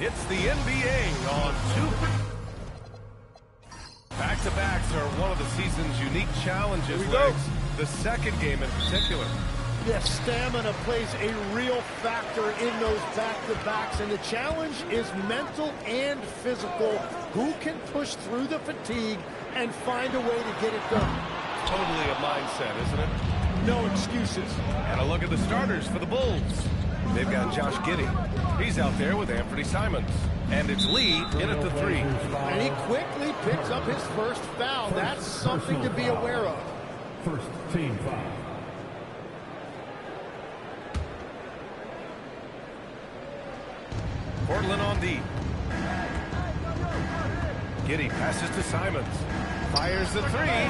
It's the NBA on two. Back-to-backs are one of the season's unique challenges. The second game in particular. Yes, stamina plays a real factor in those back-to-backs, and the challenge is mental and physical. Who can push through the fatigue and find a way to get it done? Totally a mindset, isn't it? No excuses. And a look at the starters for the Bulls. They've got Josh Giddey. He's out there with Anthony Simons. And it's Lee in at the three. And he quickly picks up his first foul. That's something to be aware of. First team foul. Portland on D. Giddey passes to Simons. Fires the three.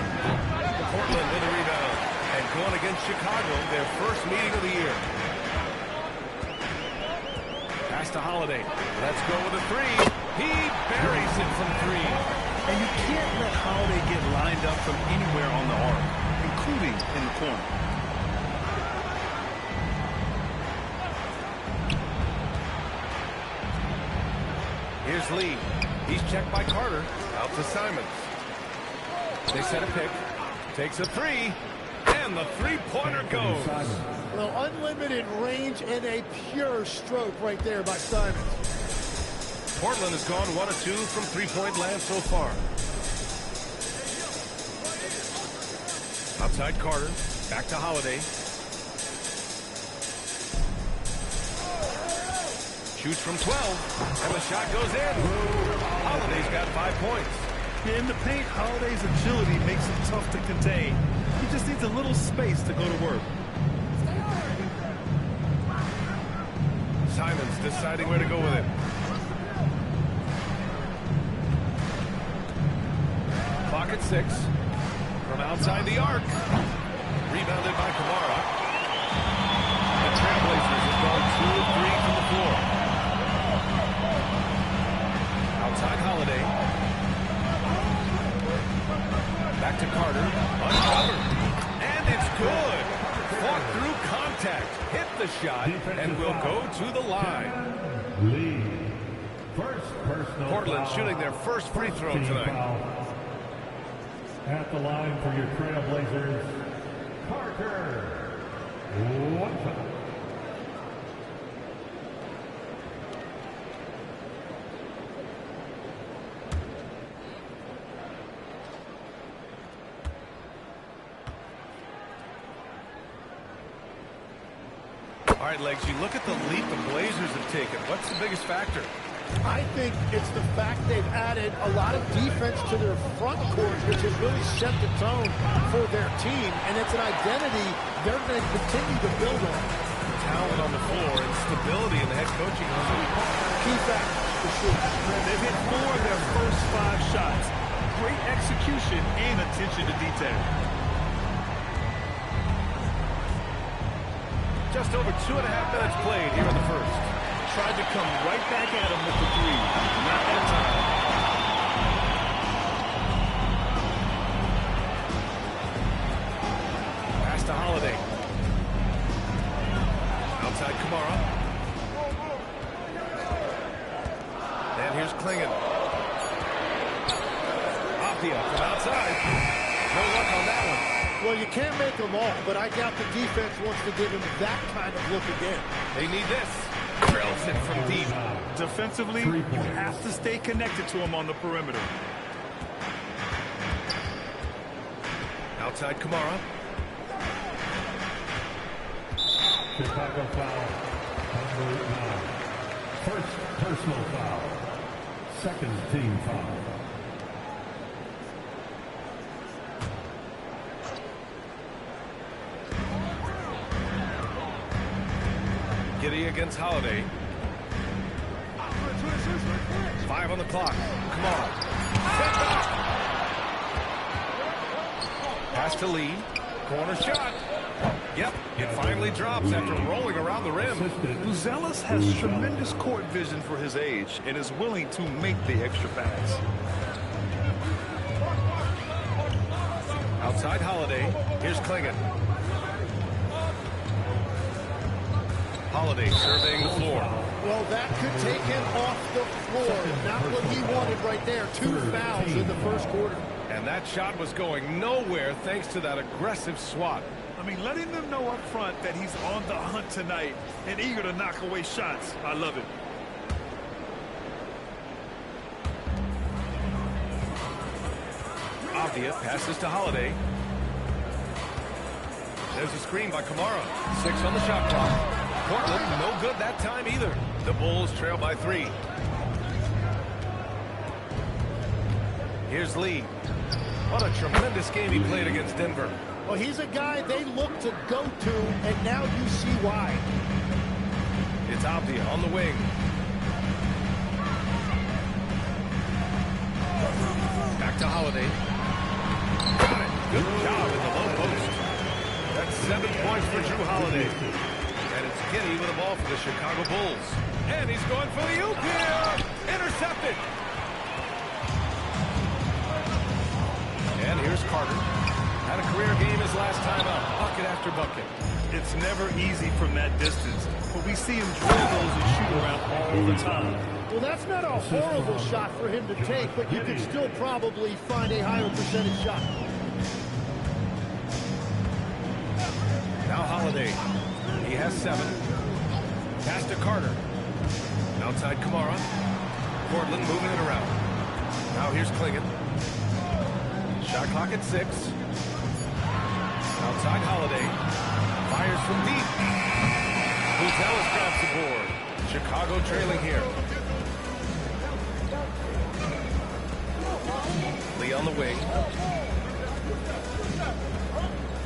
Portland with a rebound. And going against Chicago, their first meeting of the year. Pass to Holiday. Let's go with a three. He buries it from three. And you can't let Holiday get lined up from anywhere on the arc, including in the corner. Here's Lee. He's checked by Carter. Out to Simons. They set a pick. Takes a three. And the three-pointer goes. Well, unlimited range and a pure stroke right there by Simons. Portland has gone 1 of 2 from three-point land so far. Outside Carter. Back to Holiday. Shoots from 12. And the shot goes in. Holiday's got 5 points. In the paint, Holiday's agility makes it tough to contain. He just needs a little space to go to work. Simons deciding where to go with it. Clock at 6. From outside the arc. Rebounded by Kamara. The Trailblazers have gone 2 of 3 from the floor. Outside Holiday. Back to Carter. Uncovered. And it's good. Fought through contact. Hit the shot. And will go to the line. Portland shooting their first free throw tonight. At the line for your Trailblazers, Carter. 1 foul. All right, Legs, you look at the leap the Blazers have taken. What's the biggest factor? I think it's the fact they've added a lot of defense to their front court, which has really set the tone for their team, and it's an identity they're going to continue to build on. Talent on the floor and stability in the head coaching room. Key factor for sure. They've hit 4 of their first 5 shots. Great execution and attention to detail. Just over 2.5 minutes played here in the first. Tried to come right back at him with the three. Not that time. Pass to Holiday. Outside Kamara. And here's Klingon. Apia from outside. No luck on that one. Well, you can't make them all, but I doubt the defense wants to give him that kind of look again. They need this. Drills it from deep. Defensively, you have to stay connected to him on the perimeter. Outside Kamara. Chicago foul. Number 9. First personal foul. Second team foul. Giddey against Holiday. 5 on the clock. Come on. Pass to Lee. Corner shot. Yep, it finally drops after rolling around the rim. Buzelis has tremendous court vision for his age and is willing to make the extra pass. Outside Holiday. Here's Klingon. Holiday surveying the floor. Well, that could take him off the floor. Not what he wanted right there. 2 fouls in the first quarter. And that shot was going nowhere thanks to that aggressive swat. I mean, letting them know up front that he's on the hunt tonight and eager to knock away shots. I love it. Avdia passes to Holiday. There's a screen by Kamara. 6 on the shot clock. Portland, no good that time either. The Bulls trail by 3. Here's Lee. What a tremendous game he played against Denver. Well, he's a guy they look to go to, and now you see why. It's Avdia on the wing. Back to Holiday. Got it. Good job in the low post. That's 7 points for Jrue Holiday. And it's Giddey with the ball for the Chicago Bulls. And he's going for the oop here. Intercepted. And here's Carter. Had a career game his last time out. Bucket after bucket. It's never easy from that distance, but we see him drill those and shoot around all the time. Well, that's not a horrible shot for him to take, but you can still probably find a higher percentage shot. Now Holiday. He has 7. Pass to Carter. Outside Kamara. Portland moving it around. Now here's Clingan. Shot clock at 6. Outside Holiday. Fires from deep. Buzelis grabs the board. Chicago trailing here. Lee on the wing.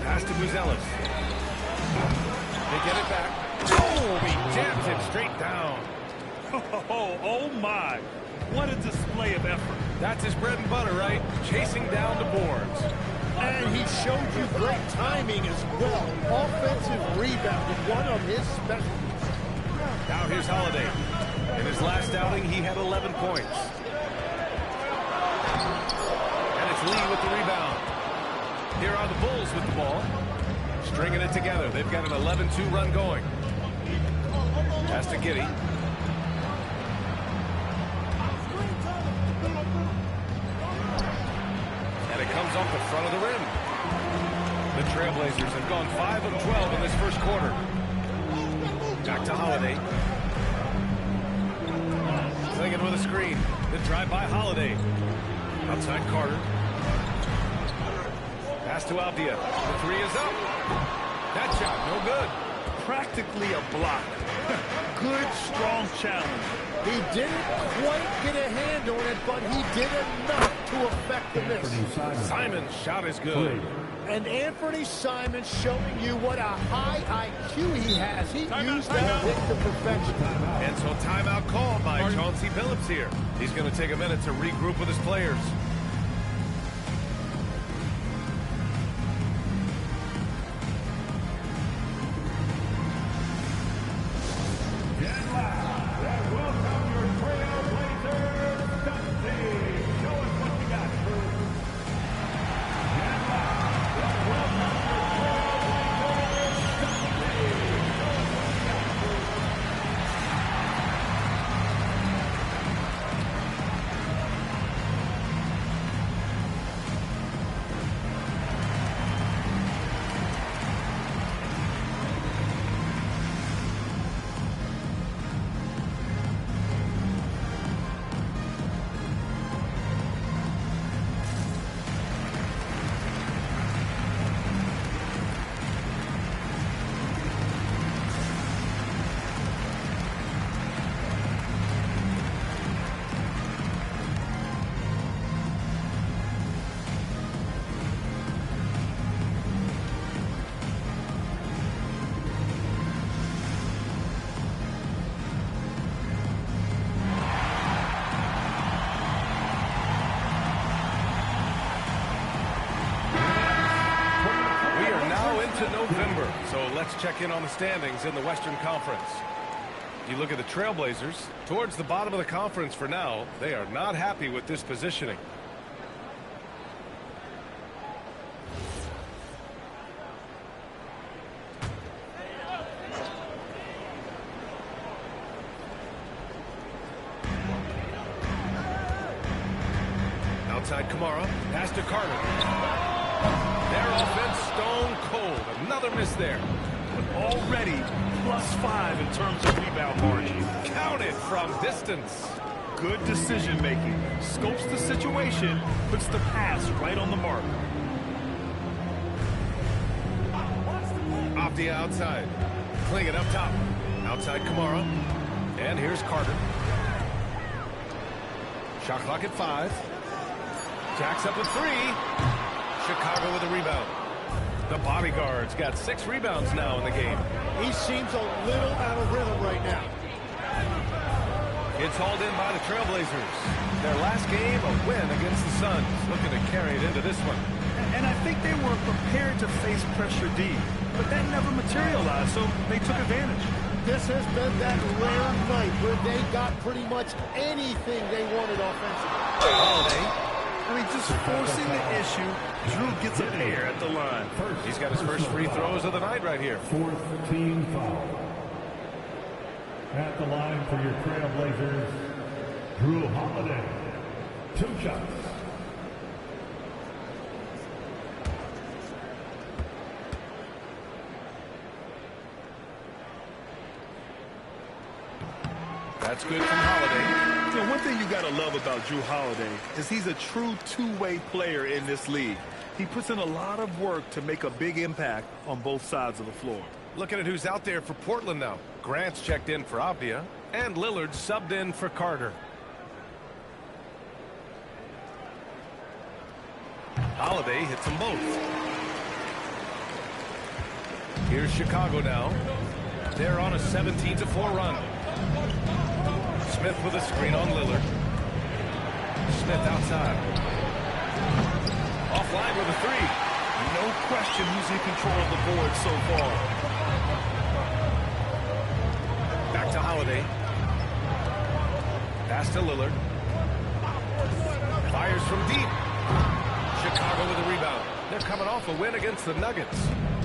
Pass to Buzelis. They get it back. Oh, he jams it straight down. Oh my. What a display of effort. That's his bread and butter, right? Chasing down the boards. And he showed you great timing as well. Offensive rebounding, one of his specialties. Now here's Holiday. In his last outing, he had 11 points. And it's Lee with the rebound. Here are the Bulls with the ball. Stringing it together. They've got an 11-2 run going. Pass to Giddey. And it comes off the front of the rim. The Trailblazers have gone 5 of 12 in this first quarter. Back to Holiday. Clingan with a screen. The drive by Holiday. Outside Carter. Pass to Avdia. The 3 is up. That shot, no good. Practically a block. Good, strong challenge. He didn't quite get a hand on it, but he did enough to affect the miss. Simon's shot is good. And Anthony Simons showing you what a high IQ he has. He used that pick to perfection. And so timeout called by Chauncey Billups here. He's going to take a minute to regroup with his players. November, so let's check in on the standings in the Western Conference. You look at the Trailblazers, towards the bottom of the conference for now. They are not happy with this positioning. Outside Kamara. Pass to Carter. Their offense stone cold. Another miss there. But already +5 in terms of rebound margin. Counted from distance. Good decision making. Scopes the situation, puts the pass right on the mark. Off the outside. Playing it up top. Outside Kamara. And here's Carter. Shot clock at 5. Jacks up at 3. Chicago with a rebound. The bodyguard's got 6 rebounds now in the game. He seems a little out of rhythm right now. It's hauled in by the Trailblazers. Their last game, a win against the Suns. Looking to carry it into this one. And I think they were prepared to face pressure D, but that never materialized, so they took advantage. This has been that rare night where they got pretty much anything they wanted offensively. Holiday. I mean, just forcing the issue. Drew gets a pair at the line. He's got his first free throws of the night right here. 4th team foul. At the line for your Trailblazers, Drew Holiday. 2 shots. That's good from Holiday. You know, one thing you got to love about Drew Holiday is he's a true two-way player in this league. He puts in a lot of work to make a big impact on both sides of the floor. Looking at who's out there for Portland now. Grant's checked in for Avdia, and Lillard subbed in for Carter. Holiday hits them both. Here's Chicago now. They're on a 17-4 run. Smith with a screen on Lillard. Smith outside. Offline with a 3. No question who's in control of the board so far. Back to Holiday. Pass to Lillard. Fires from deep. Chicago with a rebound. They're coming off a win against the Nuggets.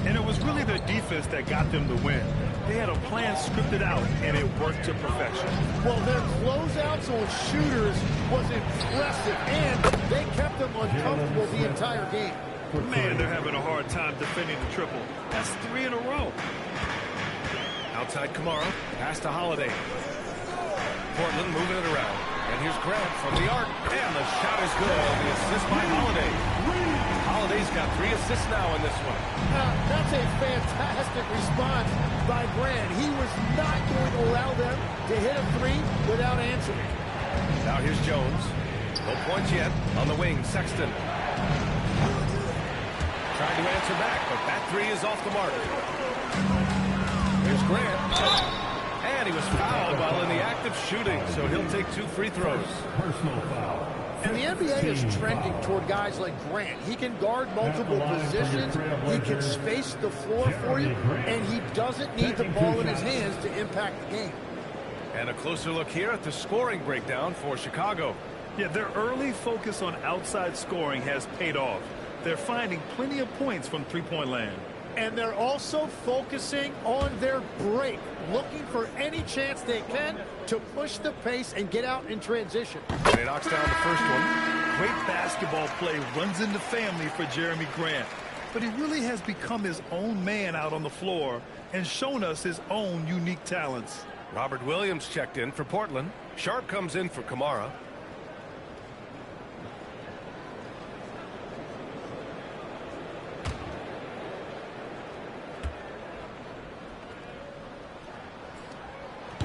And it was really their defense that got them the win. They had a plan scripted out, and it worked to perfection. Well, their closeouts on shooters was impressive, and they kept them uncomfortable the entire game. Man, they're having a hard time defending the triple. That's 3 in a row. Outside Kamara. Pass to Holiday. Portland moving it around. And here's Grant from the arc. And the shot is good. The assist by Holiday. Holiday's got 3 assists now in this one. That's a fantastic response by Grant. He was not going to allow them to hit a 3 without answering. Now here's Jones. No points yet. On the wing, Sexton. Trying to answer back, but that 3 is off the mark. Here's Grant. And he was fouled while in the act of shooting, so he'll take 2 free throws. Personal foul. And the NBA is trending toward guys like Grant. He can guard multiple positions, he can space the floor for you, and he doesn't need the ball in his hands to impact the game. And a closer look here at the scoring breakdown for Chicago. Yeah, their early focus on outside scoring has paid off. They're finding plenty of points from three-point land. And they're also focusing on their break, looking for any chance they can to push the pace and get out in transition. And he knocks down the first one. Great basketball play runs in the family for Jeremy Grant. But he really has become his own man out on the floor and shown us his own unique talents. Robert Williams checked in for Portland. Sharp comes in for Kamara.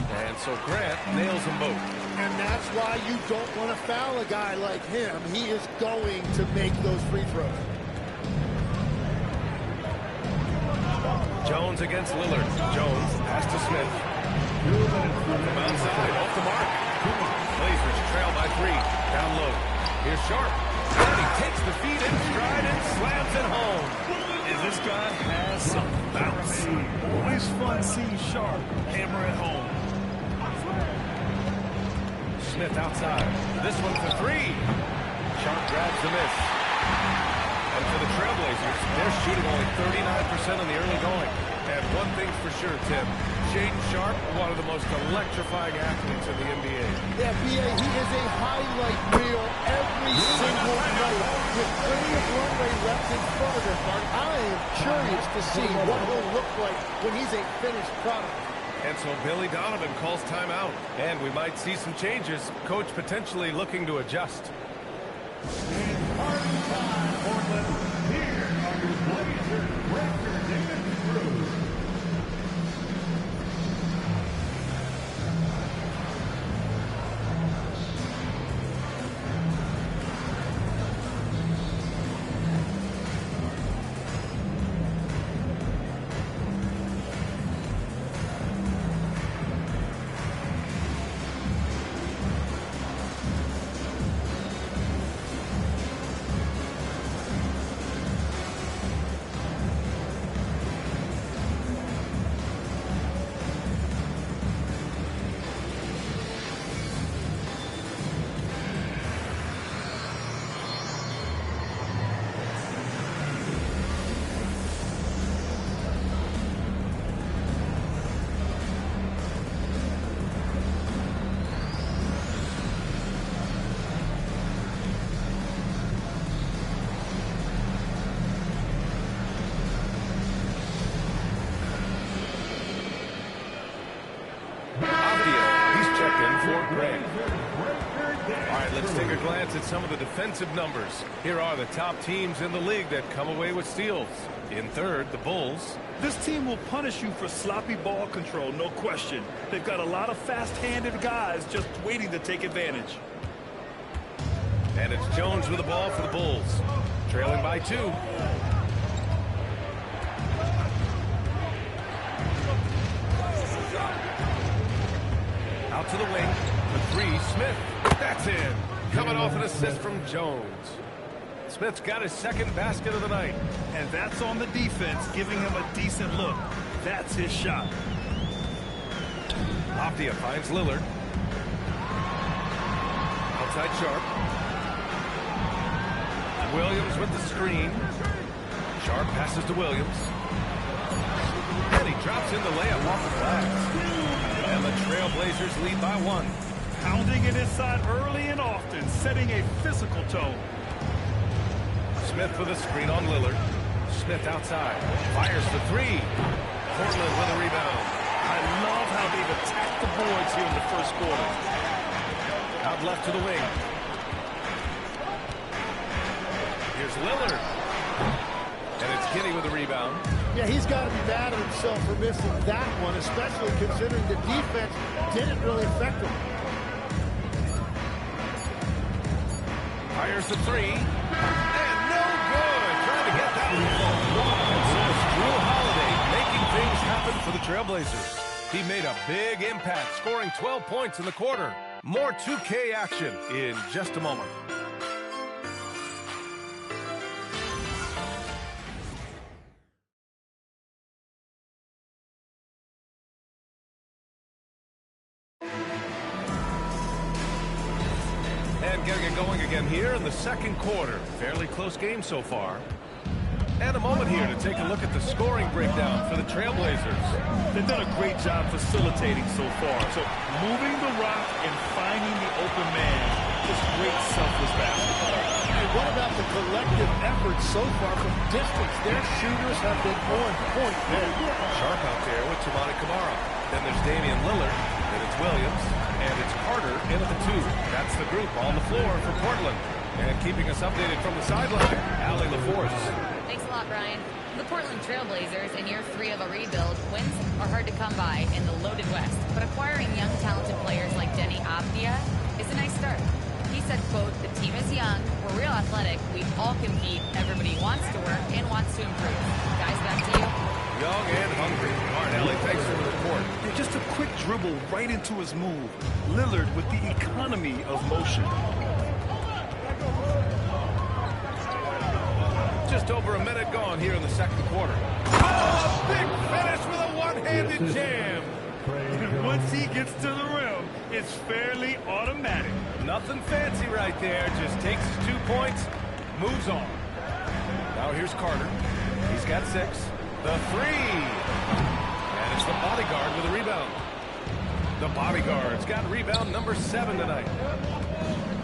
And so Grant nails them both. And that's why you don't want to foul a guy like him. He is going to make those free throws. Jones against Lillard. Jones, pass to Smith. From outside, off the mark. Blazers trail by 3. Down low. Here's Sharp. And he takes the feet in stride and slams it home. And this guy has some bounce. Always fun seeing Sharp hammer it home. Smith outside. This one for 3. Sharp grabs the miss. And for the Trailblazers, they're shooting only 39% in the early going. And one thing's for sure, Tim. Shaedon Sharpe, one of the most electrifying athletes in the NBA. Yeah, B.A., he is a highlight reel every single night with plenty of runway left in front of him. I am curious to see what he'll look like when he's a finished product. And so Billy Donovan calls timeout. And we might see some changes. Coach potentially looking to adjust. Party time, Portland. Here are your Blazers record David Cruz. At some of the defensive numbers. Here are the top teams in the league that come away with steals. In third, the Bulls. This team will punish you for sloppy ball control, no question. They've got a lot of fast-handed guys just waiting to take advantage. And it's Jones with the ball for the Bulls. Trailing by 2. Out to the wing. The 3, Smith. That's in. Coming off an assist from Jones. Smith's got his second basket of the night. And that's on the defense, giving him a decent look. That's his shot. Optia finds Lillard. Outside Sharpe. Williams with the screen. Sharpe passes to Williams. And he drops in the layup off the glass. And the Trailblazers lead by 1. Pounding it inside early and often, setting a physical tone. Smith with a screen on Lillard. Smith outside. Fires the 3. Portland with a rebound. I love how they've attacked the boards here in the first quarter. Out left to the wing. Here's Lillard. And it's Giddey with the rebound. Yeah, he's got to be mad at himself for missing that one, especially considering the defense didn't really affect him. Fires the 3. And no good. Trying to get that one fall. And so it's Jrue Holiday making things happen for the Trailblazers. He made a big impact, scoring 12 points in the quarter. More 2K action in just a moment. And getting it going again here in the second quarter. Fairly close game so far. And a moment here to take a look at the scoring breakdown for the Trailblazers. They've done a great job facilitating so far. So moving the rock and finding the open man. Just great selfless basketball. And what about the collective effort so far from distance? Their shooters have been on point there. Sharpe out there with Toumani Camara. Then there's Damian Lillard. Then it's Williams. And it's Carter in at the 2. That's the group on the floor for Portland. And keeping us updated from the sideline, Allie LaForce. Thanks a lot, Brian. The Portland Trailblazers, in year 3 of a rebuild, wins are hard to come by in the loaded West. But acquiring young, talented players like Deni Avdija is a nice start. He said, quote, "The team is young, we're real athletic, we all compete, everybody wants to work and wants to improve." Guys, back to you. Young and hungry. All right, Allie, thanks for the report. Yeah, just a quick dribble right into his move. Lillard with the economy of motion. Just over a minute gone here in the second quarter. Oh, big finish with a one-handed jam. And once he gets to the rim, it's fairly automatic. Nothing fancy right there. Just takes his 2 points, moves on. Now here's Carter. He's got 6. The 3. And it's the bodyguard with a rebound. The bodyguard's got rebound number 7 tonight.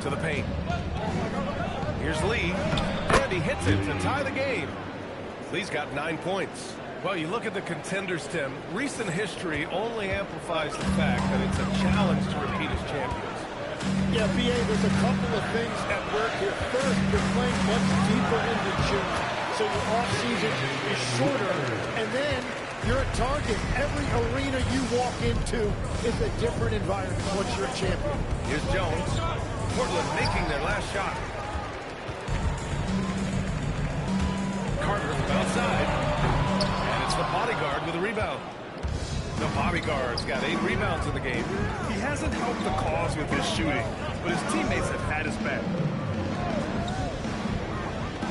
To the paint. Here's Lee. And he hits it to tie the game. Lee's got 9 points. Well, you look at the contenders, Tim. Recent history only amplifies the fact that it's a challenge to repeat as champions. Yeah, B.A., there's a couple of things at work here. First, you're playing much deeper into June, so your offseason is shorter. And then you're a target. Every arena you walk into is a different environment once you're a champion. Here's Jones. Portland making their last shot. Carter outside. And it's the bodyguard with a rebound. The bodyguard's got 8 rebounds in the game. He hasn't helped the cause with his shooting, but his teammates have had his back.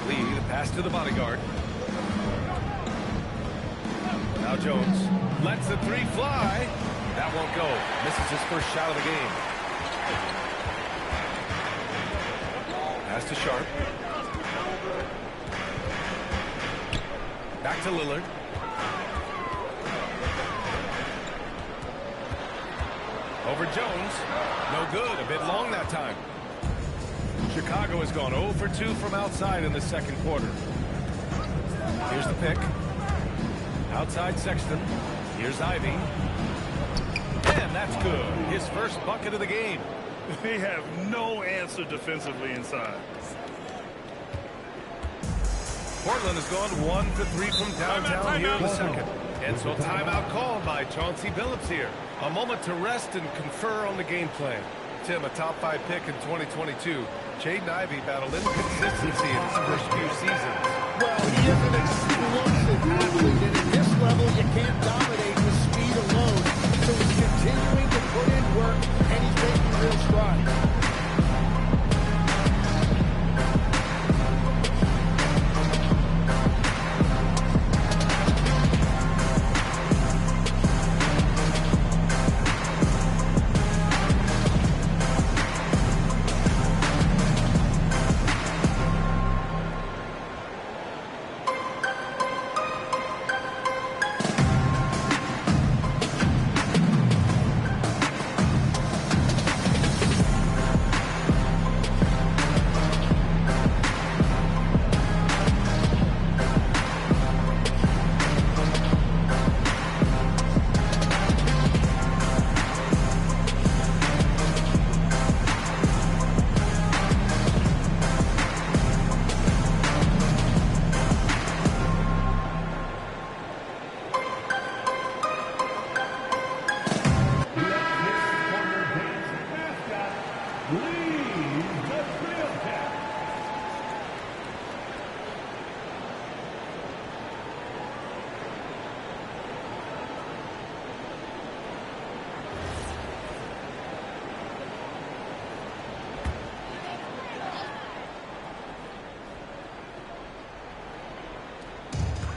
Lee, the pass to the bodyguard. Now Jones lets the 3 fly. That won't go. Misses his first shot of the game. Pass to Sharp. Back to Lillard. Over Jones. No good. A bit long that time. Chicago has gone 0 for 2 from outside in the second quarter. Here's the pick. Outside Sexton. Here's Ivy. And that's good. His first bucket of the game. They have no answer defensively inside. Portland has gone 1 for 3 from downtown here in the second. And so timeout called by Chauncey Billups here. A moment to rest and confer on the game plan. Tim, a top 5 pick in 2022. Jaden Ivey battled inconsistency in his first few seasons. Well, he is an explosive athlete, and at this level, you can't dominate with speed alone. So he's continuing to put in work, and he's making real strides.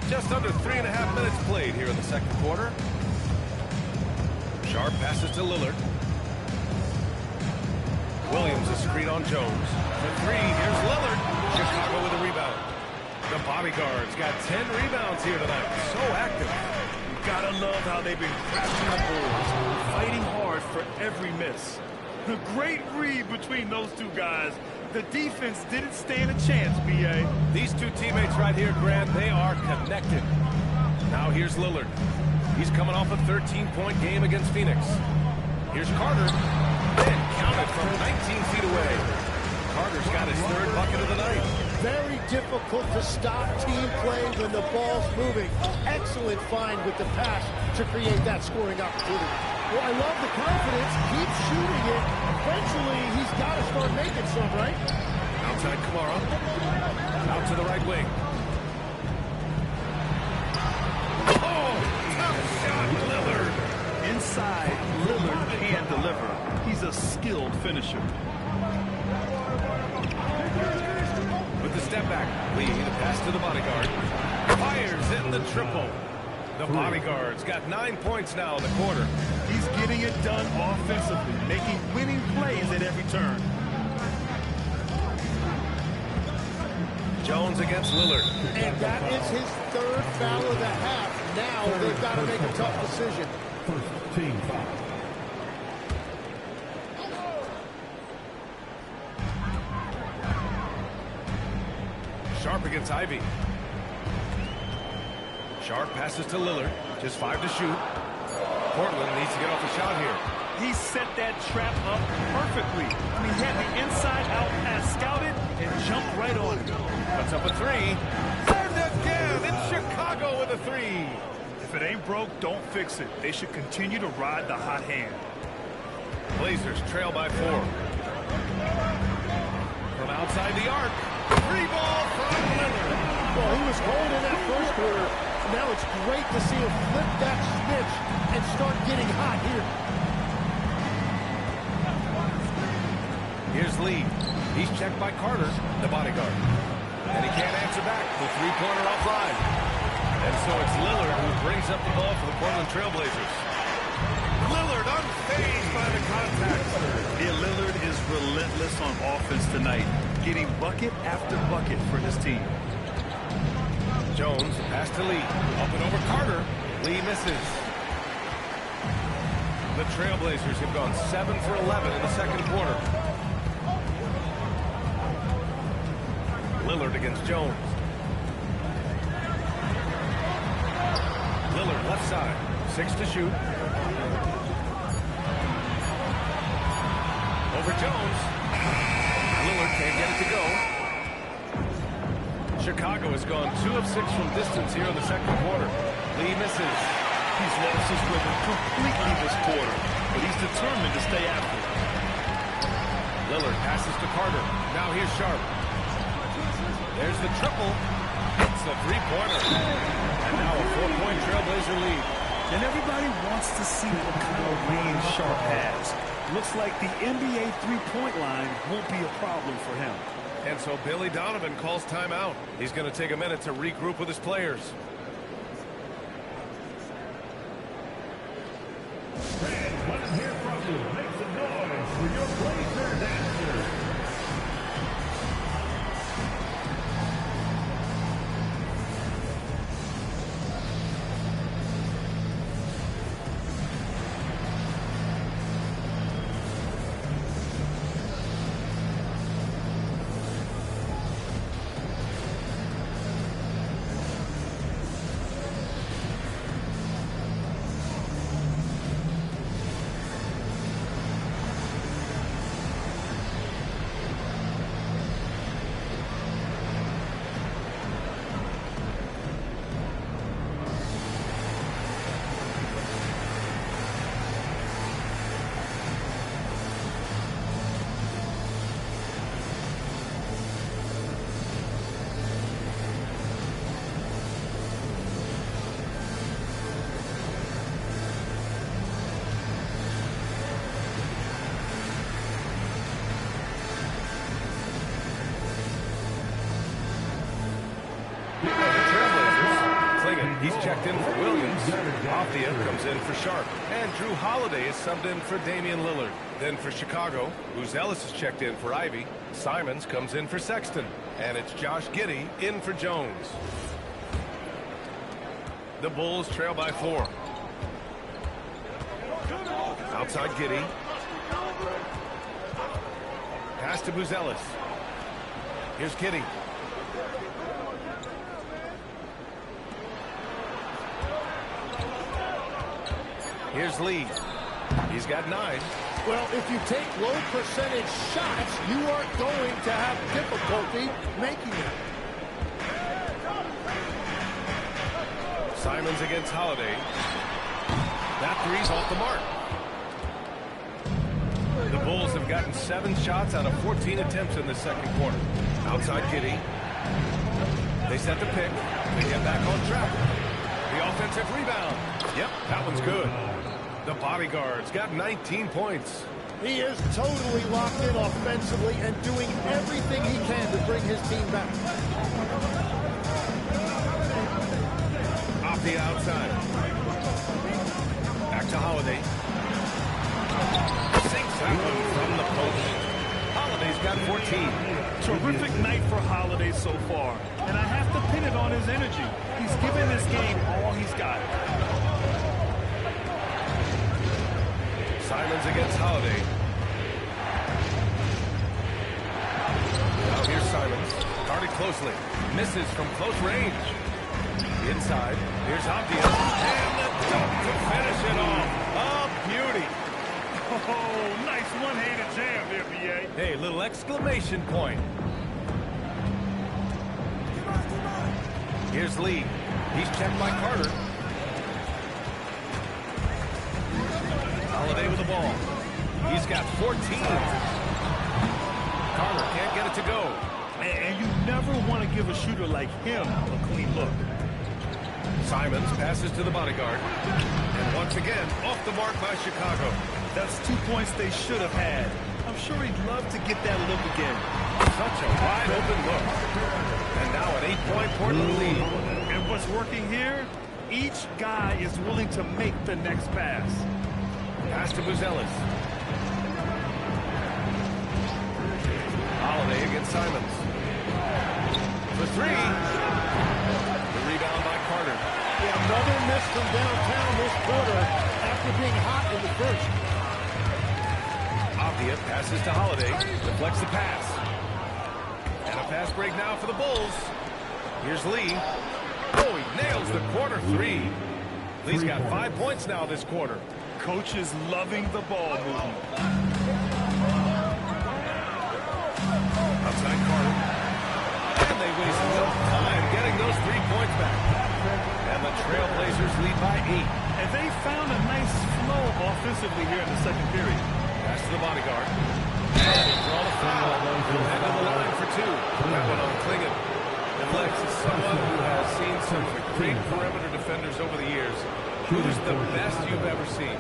Just under 3.5 minutes played here in the second quarter. Sharp passes to Lillard. Williams a screen on Jones. For 3, here's Lillard. Chicago with a rebound. The bodyguard's got 10 rebounds here tonight. So active. Gotta love how they've been crashing the boards, fighting hard for every miss. The great read between those two guys. The defense didn't stand a chance, B.A. These two teammates right here, Grant, they are connected. Now here's Lillard. He's coming off a 13-point game against Phoenix. Here's Carter. And counted from 19 feet away. Carter's got his 3rd bucket of the night. Very difficult to stop team play when the ball's moving. Excellent find with the pass to create that scoring opportunity. Well, I love the confidence. Keep shooting it. Eventually, he's got to start making some, right? Outside Kamara. Out to the right wing. Oh, tough shot, Lillard. Inside, Lillard can deliver. He's a skilled finisher. With the step back, Lee, the pass to the bodyguard. Fires in the triple. The bodyguard's got 9 points now in the quarter. He's getting it done offensively, making winning plays at every turn. Jones against Lillard. And that is his 3rd foul of the half. now they've got to make a tough decision. First team foul. Sharp against Ivy. Sharp passes to Lillard. Just 5 to shoot. Portland needs to get off a shot here. He set that trap up perfectly. I mean, he had the inside-out pass scouted and jumped right on it. Puts up a 3. And again, it's Chicago with a 3. If it ain't broke, don't fix it. They should continue to ride the hot hand. Blazers trail by 4. From outside the arc. 3 ball from Lillard. Well, he was cold in that first quarter. Now it's great to see him flip that switch and start getting hot here. Here's Lee. He's checked by Carter, the bodyguard. And he can't answer back. The three-pointer offline. And so it's Lillard who brings up the ball for the Portland Trailblazers. Lillard unfazed by the contact. Yeah, Lillard is relentless on offense tonight, getting bucket after bucket for his team. Jones pass to Lee. Up and over Carter. Lee misses. The Trailblazers have gone 7 for 11 in the second quarter. Lillard against Jones. Lillard left side. 6 to shoot. Over Jones. Lillard can't get it to go. Chicago has gone 2 of 6 from distance here in the second quarter. Lee misses. He's lost his rhythm completely this quarter, but he's determined to stay after it. Lillard passes to Carter. Now here's Sharp. There's the triple. It's the three-pointer. And now a 4-point Trailblazer lead. And everybody wants to see what kind of range Sharp has. Looks like the NBA three-point line won't be a problem for him. And so Billy Donovan calls timeout. He's going to take a minute to regroup with his players. Fans, let them hear from you. Make some noise for your Blazers answers. He's checked in for Williams. Afia comes in for Sharp. And Drew Holiday is subbed in for Damian Lillard. Then for Chicago, Ellis is checked in for Ivy. Simons comes in for Sexton. And it's Josh Giddey in for Jones. The Bulls trail by 4. Outside Giddey. Pass to Buzelis. Here's Giddey. Here's Lee. He's got 9. Well, if you take low percentage shots, you are going to have difficulty making them. Simons against Holiday. That three's off the mark. The Bulls have gotten 7 shots out of 14 attempts in the second quarter. Outside Giddey. They set the pick. They get back on track. The offensive rebound. Yep, that one's good. The bodyguard's got 19 points. He is totally locked in offensively and doing everything he can to bring his team back. Off the outside. Back to Holiday. Sinks that one from the post. Holiday's got 14. Terrific night for Holiday so far. and I have to pin it on his energy. He's given this game all he's got. Simons against Holiday. Now here's Simons. Guarded closely. Misses from close range. Inside. Here's Abdia. And the dunk to finish it off. A beauty. Oh, nice one-handed jam there, B.A. Hey, little exclamation point. Here's Lee. He's checked by Carter. Holiday with the ball. He's got 14. Carter can't get it to go. And you never want to give a shooter like him a clean look. Simons passes to the bodyguard. And once again, off the mark by Chicago. That's 2 points they should have had. I'm sure he'd love to get that look again. Such a wide open look. And now an 8-point Portland lead. And what's working here? Each guy is willing to make the next pass. Pass to Buzelis. Holiday against Simons. For three. The rebound by Carter. Yeah, another miss from downtown this quarter after being hot in the first. Abdia passes to Holiday. Deflects the pass. And a pass break now for the Bulls. Here's Lee. Oh, he nails the corner three. Lee's got 5 points now this quarter. Coach is loving the ball movement. Outside Carter. And they waste no time getting those 3 points back. And the Trailblazers lead by 8. And they found a nice flow offensively here in the second period. Pass to the bodyguard. And draw the foul. Head to the line for 2. That one on Klingon. And Lex is someone who has seen some great perimeter defenders over the years. Who's the best you've ever seen?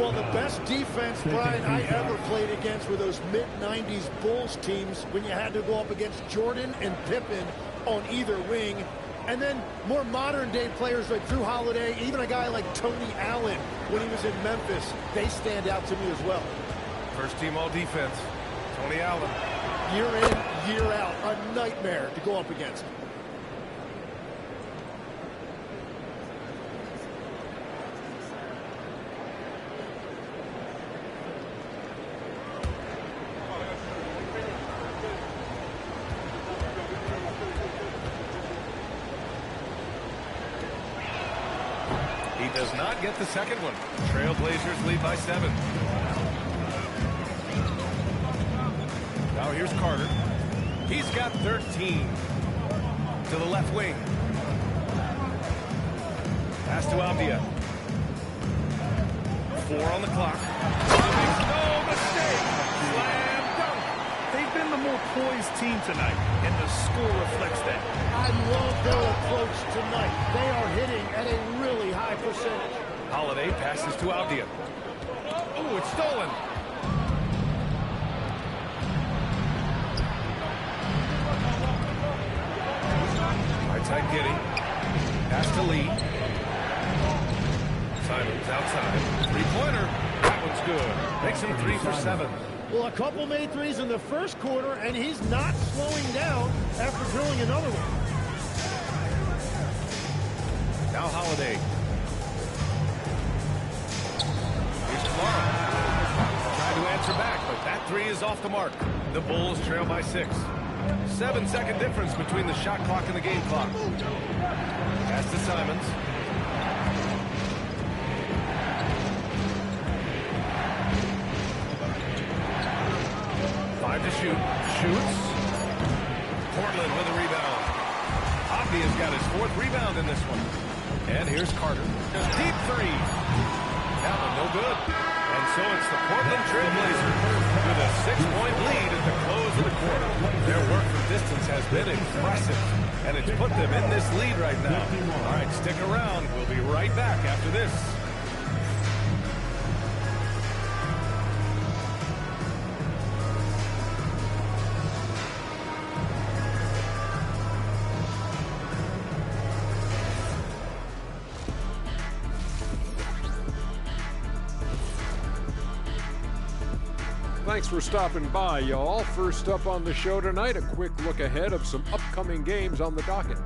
Well, the best defense, Brian, I ever played against were those mid-90s Bulls teams when you had to go up against Jordan and Pippen on either wing. And then more modern-day players like Drew Holiday, even a guy like Tony Allen when he was in Memphis, they stand out to me as well. First team all defense. Tony Allen. Year in, year out, a nightmare to go up against. He does not get the second one. Trailblazers lead by 7. Now here's Carter. He's got 13. To the left wing. Pass to Abdia. 4 on the clock. No mistake. Slam dunk. They've been the more poised team tonight, and the score reflects that. I love their approach tonight. They are hitting at a really high percentage. Holiday passes to Abdia. Oh, it's stolen. Right-side Giddey. Pass to Lee. Simons outside. Three-pointer. That one's good. Makes him 3 for 7. Well, a couple made threes in the first quarter, and he's not slowing down after drilling another one. Now Holiday. Here's Clara. Trying to answer back, but that 3 is off the mark. The Bulls trail by 6. 7-second difference between the shot clock and the game clock. Pass to Simons. To shoot. Shoots. Portland with a rebound. Abdia's got his 4th rebound in this one. And here's Carter. Deep 3. That one no good. And so it's the Portland Trailblazers with a 6-point lead at the close of the quarter. Their work from distance has been impressive. And it's put them in this lead right now. All right, stick around. We'll be right back after this. Thanks for stopping by, y'all. First up on the show tonight, a quick look ahead of some upcoming games on the docket.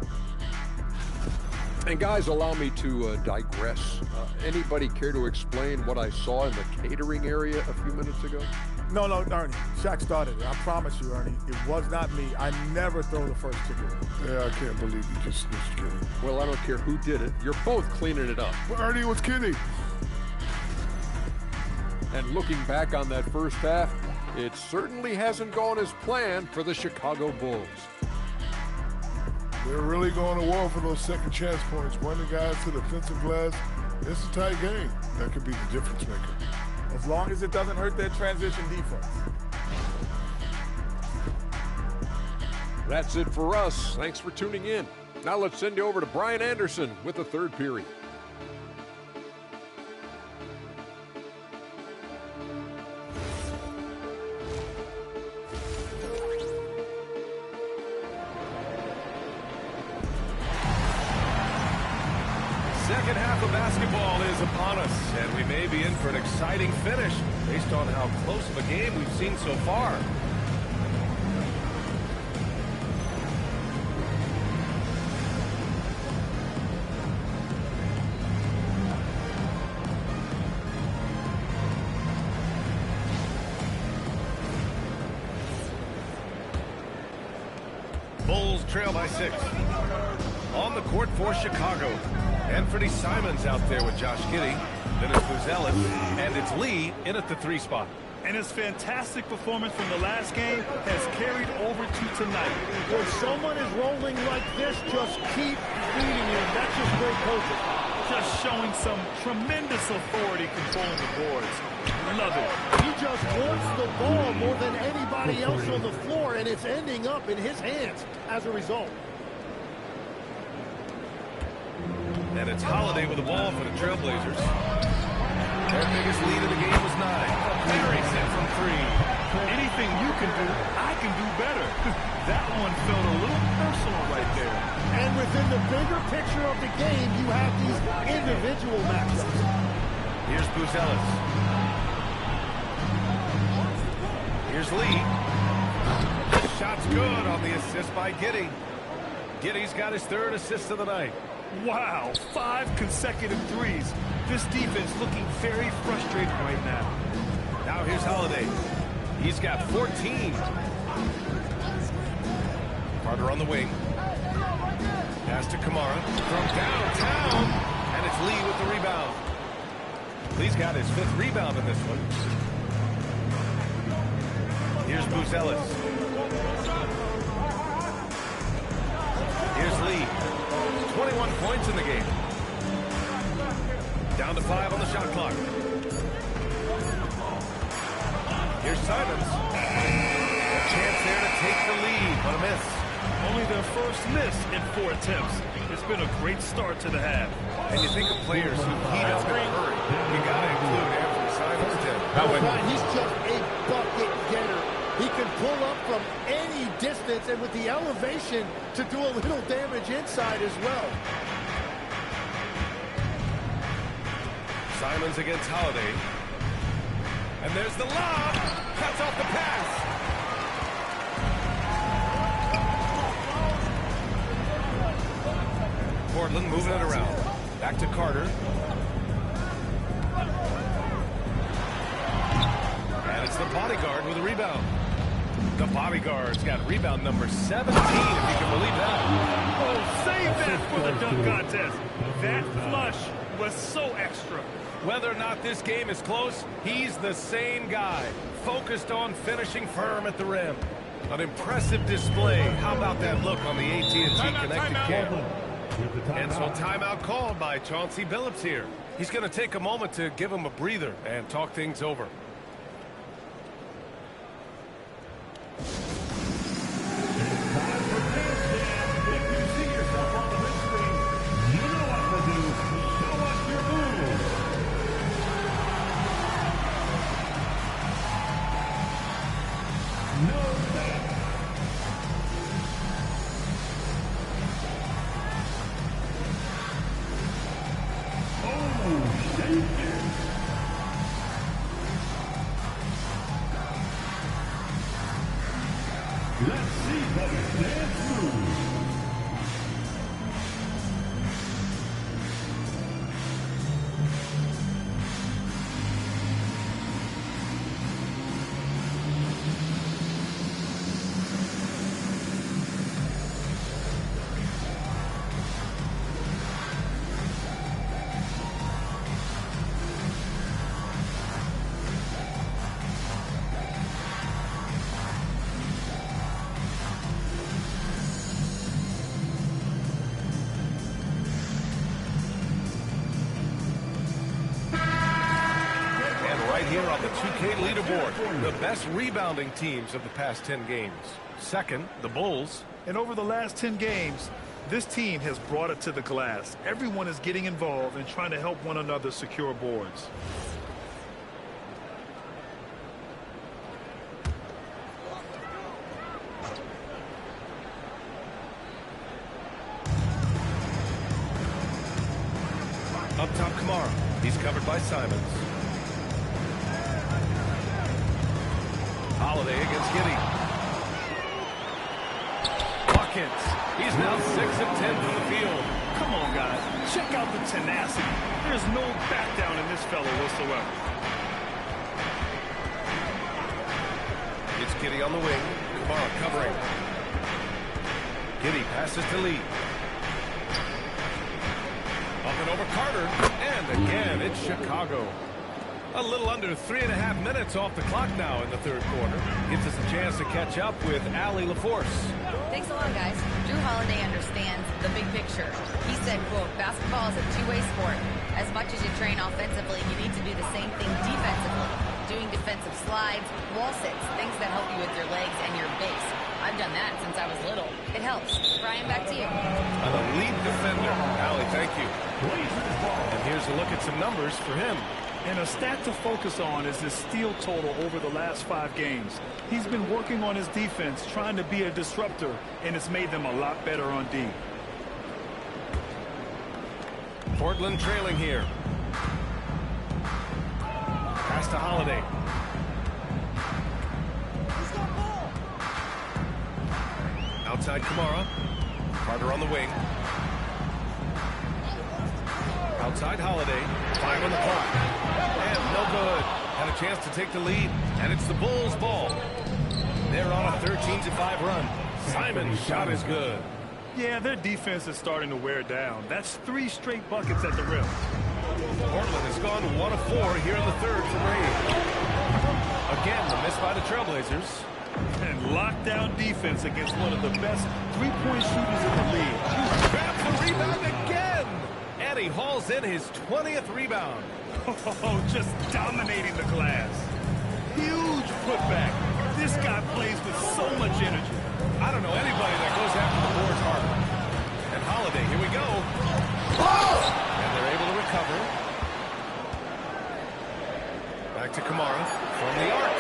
And guys, allow me to digress. Anybody care to explain what I saw in the catering area a few minutes ago? No, Ernie. Shaq started it. I promise you, Ernie. It was not me. I never throw the first chicken. Yeah, I can't believe you just snitched, Kenny. Well, I don't care who did it. You're both cleaning it up. Well, Ernie was Kenny. And looking back on that first half, it certainly hasn't gone as planned for the Chicago Bulls. They're really going to war for those second chance points. Running guys to the defensive glass. It's a tight game. That could be the difference maker. As long as it doesn't hurt their transition defense. That's it for us. Thanks for tuning in. Now let's send you over to Brian Anderson with the third period. Second half of basketball is upon us, and we may be in for an exciting finish based on how close of a game we've seen so far. Bulls trail by 6. On the court for Chicago. Anthony Simons out there with Josh Giddey. Then it's Buzelis, and it's Lee in at the 3 spot. And his fantastic performance from the last game has carried over to tonight. When someone is rolling like this, just keep feeding him. That's just great coaching. Just showing some tremendous authority controlling the boards. Love it. He just wants the ball more than anybody else on the floor, and it's ending up in his hands as a result. And it's Holiday with the ball for the Trailblazers. Their biggest lead of the game was 9. Very set from 3. Anything you can do, I can do better. That one felt a little personal right there. And within the bigger picture of the game, you have these individual matchups. Here's Buzelis. Here's Lee. The shot's good on the assist by Giddey. Giddey's got his 3rd assist of the night. Wow, 5 consecutive threes. This defense looking very frustrated right now. Now here's Holiday. He's got 14. Carter on the wing. Pass to Kamara from downtown. And it's Lee with the rebound. Lee's got his 5th rebound in this one. Here's Buzelis. Here's Lee. 21 points in the game. Down to 5 on the shot clock. Here's Simons. A chance there to take the lead, but a miss. Only their first miss in 4 attempts. It's been a great start to the half. And you think of players who heat up in a hurry. You got to include Anthony Simons, Tim. Right, he's just a bucket getter. He can pull up from any distance and with the elevation to do a little damage inside as well. Simons against Holiday. And there's the lob. Cuts off the pass. Portland moving it around. Back to Carter. And it's the bodyguard with a rebound. The bodyguard's got rebound number 17, if you can believe that. Oh, save that for the dunk contest. That flush was so extra. Whether or not this game is close, he's the same guy, focused on finishing firm at the rim. An impressive display. How about that look on the AT&T Connected Cam? And so timeout called by Chauncey Billups here. He's going to take a moment to give him a breather and talk things over. Let's see what stands through. Here on the 2K leaderboard, the best rebounding teams of the past 10 games. Second, the Bulls. And over the last 10 games, this team has brought it to the glass. Everyone is getting involved and trying to help one another secure boards. Up top, Kamara. He's covered by Simons. Holiday against Giddey. Watkins. He's now 6 of 10 from the field. Come on, guys. Check out the tenacity. There's no back down in this fellow whatsoever. It's Giddey on the wing. Kamara covering. Giddey passes to Lee. Up and over Carter. And again, it's Chicago. A little under 3.5 minutes off the clock now in the third quarter. Gives us a chance to catch up with Allie LaForce. Thanks a lot, guys. Drew Holiday understands the big picture. He said, quote, basketball is a two-way sport. As much as you train offensively, you need to do the same thing defensively. Doing defensive slides, wall sits, things that help you with your legs and your base. I've done that since I was little. It helps. Brian, back to you. An elite defender. Allie, thank you. And here's a look at some numbers for him. And a stat to focus on is his steal total over the last 5 games. He's been working on his defense, trying to be a disruptor, and it's made them a lot better on D. Portland trailing here. Pass to Holiday. Outside Kamara. Carter on the wing. Outside Holiday. 5 on the clock. And no good. Had a chance to take the lead. And it's the Bulls' ball. They're on a 13-5 run. Simon's shot is good. Yeah, their defense is starting to wear down. That's 3 straight buckets at the rim. Portland has gone 1 of 4 here in the third for Ray. Again, the miss by the Trailblazers. And lockdown defense against one of the best three-point shooters in the league. Grabs the rebound again. And he hauls in his 20th rebound. Oh, just dominating the glass. Huge putback. This guy plays with so much energy. I don't know anybody that goes after the boards harder. And Holiday, here we go. And they're able to recover. Back to Kamara from the arc.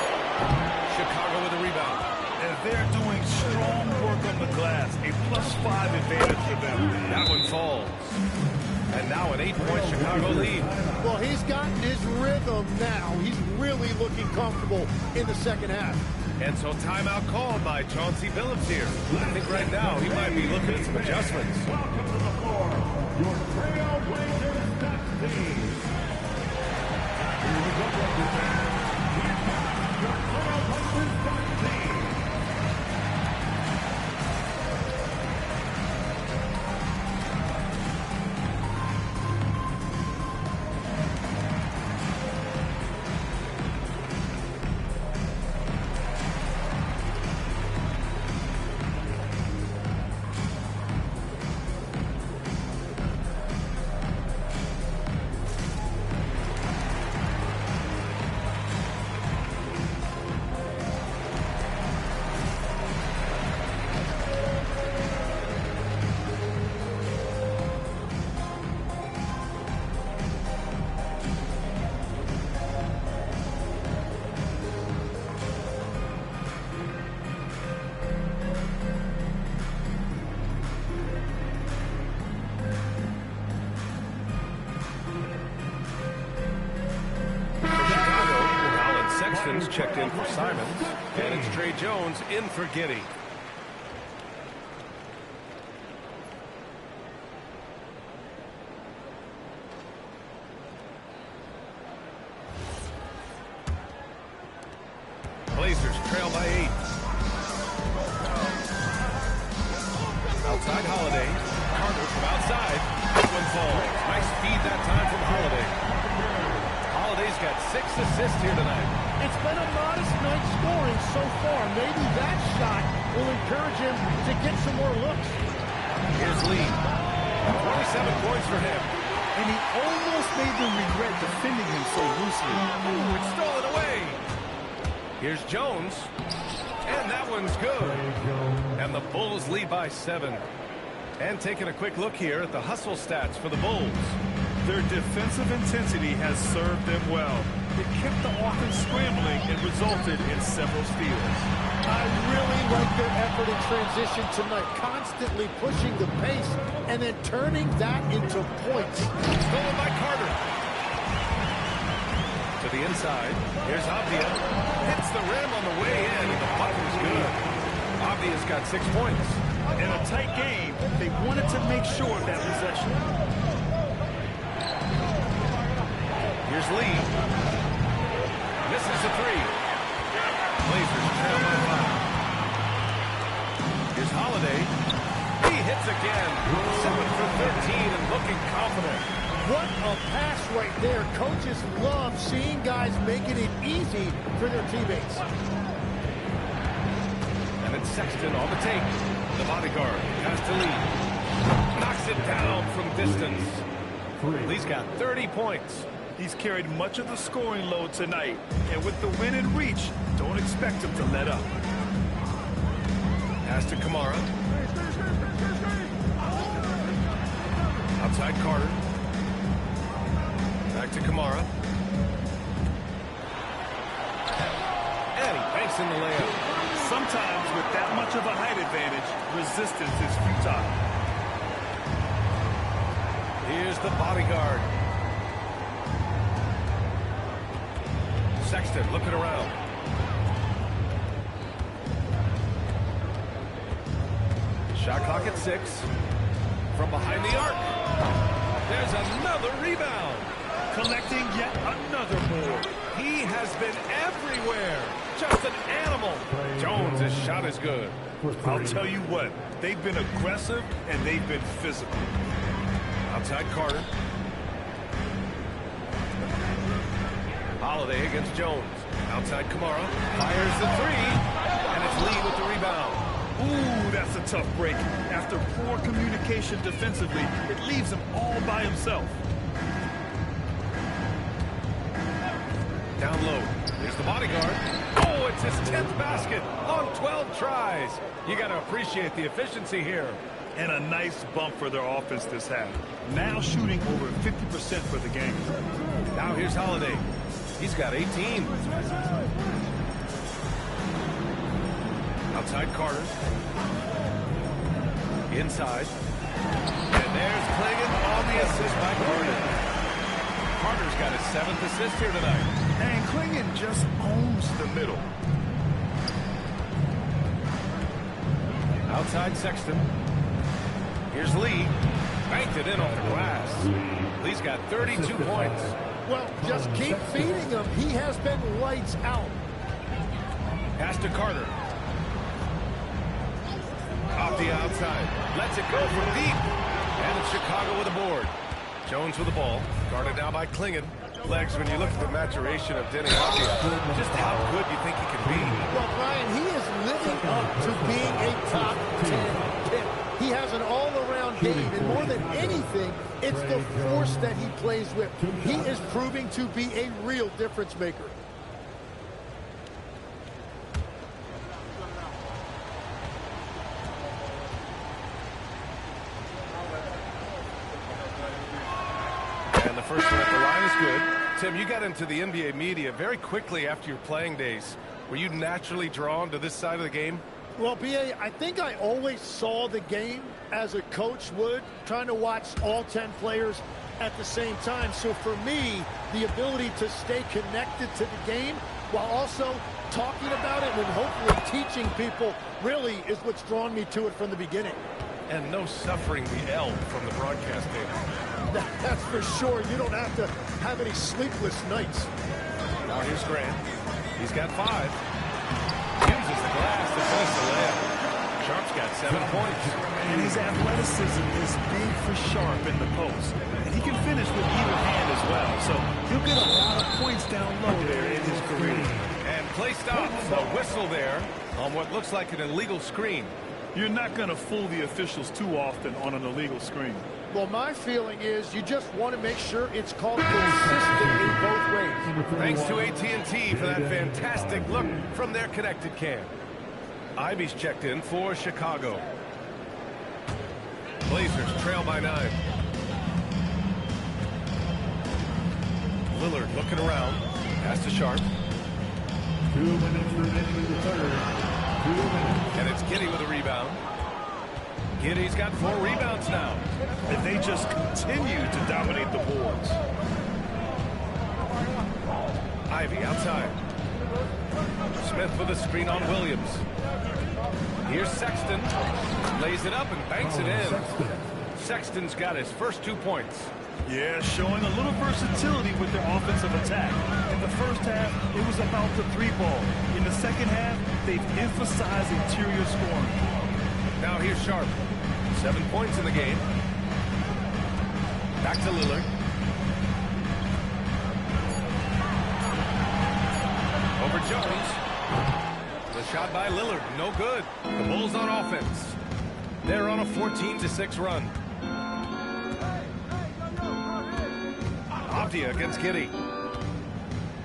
Chicago with a rebound. And they're doing strong work on the glass. A +5 advantage for them. That one falls. And now an 8-point Chicago lead. Well, he's gotten his rhythm now. He's really looking comfortable in the second half. And so timeout called by Chauncey Billups here. I think right now he might be looking at some adjustments. Welcome to the floor, your Trailblazers team. Here we go, represent. Your Trailblazers team. Checked in for Simons, and it's Trey Jones in for Giddey. Blazers trail by 8. Outside Holiday. Carter from outside. This one falls. Nice feed that time from Holiday. Holiday's got 6 assists here tonight. It's been a modest night scoring so far. Maybe that shot will encourage him to get some more looks. Here's Lee. 27 points for him. And he almost made them regret defending him so loosely. Ooh, it's stolen away. Here's Jones. And that one's good. And the Bulls lead by 7. And taking a quick look here at the hustle stats for the Bulls. Their defensive intensity has served them well. It kept the offense scrambling and resulted in several steals. I really like their effort in transition tonight, constantly pushing the pace and then turning that into points. Stolen by Carter. To the inside. Here's Avdia. Hits the rim on the way in, and the button's good. Avdia's got 6 points. In a tight game, they wanted to make sure of that possession. Here's Lee. Misses the 3. Blazers trail by 5. Here's Holiday. He hits again. 7 for 13 and looking confident. What a pass right there. Coaches love seeing guys making it easy for their teammates. And it's Sexton on the take. The bodyguard has to Lee. Knocks it down from distance. Lee's got 30 points. He's carried much of the scoring load tonight. And with the win in reach, don't expect him to let up. Pass to Kamara. Outside Carter. Back to Kamara. And he banks in the layup. Sometimes with that much of a height advantage, resistance is futile. Here's the bodyguard. Sexton looking around. Shot clock at 6. From behind the arc. There's another rebound. Collecting yet another board. He has been everywhere. Just an animal. Jones' shot is good. I'll tell you what, they've been aggressive and they've been physical. Outside Carter. Holiday against Jones. Outside Kamara. Fires the 3. And it's Lee with the rebound. Ooh, that's a tough break. After poor communication defensively, it leaves him all by himself. Down low. Here's the bodyguard. Oh, it's his 10th basket on 12 tries. You got to appreciate the efficiency here. And a nice bump for their offense this half. Now shooting over 50% for the game. Now here's Holiday. He's got 18. Outside Carter. Inside. And there's Clingan on the assist by Carter. Carter's got his 7th assist here tonight. And Clingan just owns the middle. Outside Sexton. Here's Lee. Banked it in off the glass. Lee's got 32 points. Well, just keep feeding him. He has been lights out. Pass to Carter. Off the outside. Lets it go from deep. And it's Chicago with a board. Jones with the ball. Guarded now by Clingan. Legs, when you look at the maturation of Denny Avdia, just how good you think he can be. Well, Brian, he is living up to being a top 10 pick. He has an all-around game, and more than anything, it's the force that he plays with. He is proving to be a real difference maker. And the first one at the line is good. Tim, you got into the NBA media very quickly after your playing days. Were you naturally drawn to this side of the game? Well, B.A., I think I always saw the game as a coach would, trying to watch all 10 players at the same time. So for me, the ability to stay connected to the game while also talking about it and hopefully teaching people really is what's drawn me to it from the beginning. And no suffering the L from the broadcast table. That's for sure. You don't have to have any sleepless nights. Now here's Grant. He's got 5. Uses the glass to finish the layup. Sharp's got 7 points. And his athleticism is big for Sharp in the post. And he can finish with either hand as well. So he'll get a lot of points down low there in his career. And play stops. A whistle there on what looks like an illegal screen. You're not going to fool the officials too often on an illegal screen. Well, my feeling is you just want to make sure it's called consistently both ways. Thanks to AT&T for that fantastic look from their connected cam. Ivy's checked in for Chicago. Blazers trail by 9. Lillard looking around. Pass to Sharp. 2 minutes remaining in the third. 2 minutes. And it's Giddey with a rebound. Giddey's got 4 rebounds now. And they just continue to dominate the boards. Ivy outside. Smith with a screen on Williams. Here's Sexton. Lays it up and banks it in. Sexton's got his first 2 points. Yeah, showing a little versatility with their offensive attack. In the first half, it was about the 3-ball. In the second half, they've emphasized interior scoring. Now here's Sharp. 7 points in the game. Back to Lillard. Over Jones. The shot by Lillard, no good. The Bulls on offense. They're on a 14-6 run. Avdia against Giddey.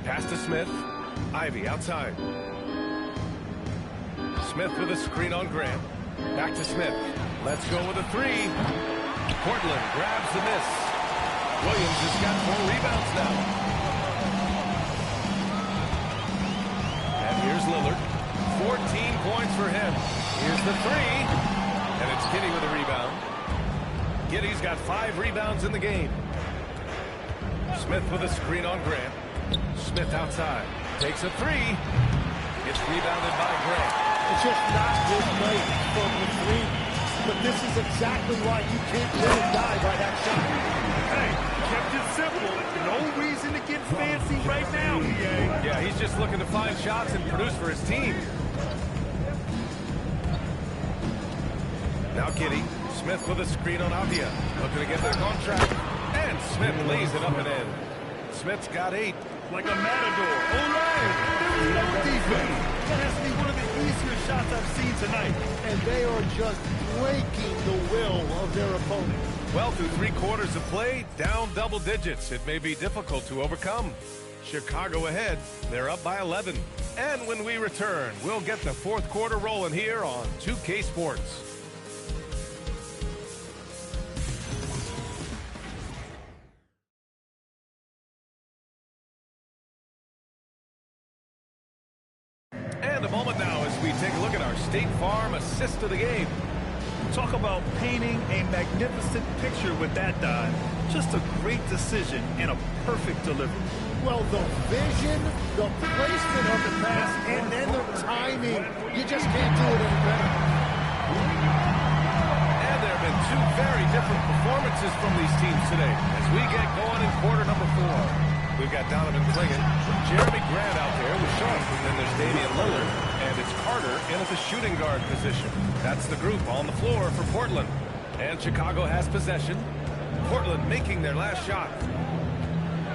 Pass to Smith. Ivy outside. Smith with a screen on Grant. Back to Smith. Let's go with a 3. Portland grabs the miss. Williams has got 4 rebounds now. And here's Lillard. 14 points for him. Here's the 3. And it's Giddey with a rebound. Giddey's got 5 rebounds in the game. Smith with a screen on Grant. Smith outside. Takes a 3. It's rebounded by Grant. It's just not his night from the 3. But this is exactly why you can't let him die by that shot. Hey, kept it simple. No reason to get fancy right now, EA. Yeah, he's just looking to find shots and produce for his team. Now Giddey. Smith with a screen on Avdia. Looking to get back on track. And Smith lays it up and in. Smith's got 8. Like a matador. All right. There was no defense. That has to be one of the easier shots I've seen tonight. And they are just breaking the will of their opponent. Well, through 3 quarters of play, down double digits. It may be difficult to overcome. Chicago ahead. They're up by 11. And when we return, we'll get the 4th quarter rolling here on 2K Sports. And a moment now as we take a look at our State Farm assist of the game. Talk about painting a magnificent picture with that dive. Just a great decision and a perfect delivery. Well, the vision, the placement of the pass, and then the timing. You just can't do it any better. And there have been 2 very different performances from these teams today as we get going in quarter number 4. We've got Donovan Clingan, Jeremy Grant out there with Sharp, and then there's Damian Lillard, and it's Carter in at the shooting guard position. That's the group on the floor for Portland. And Chicago has possession. Portland making their last shot.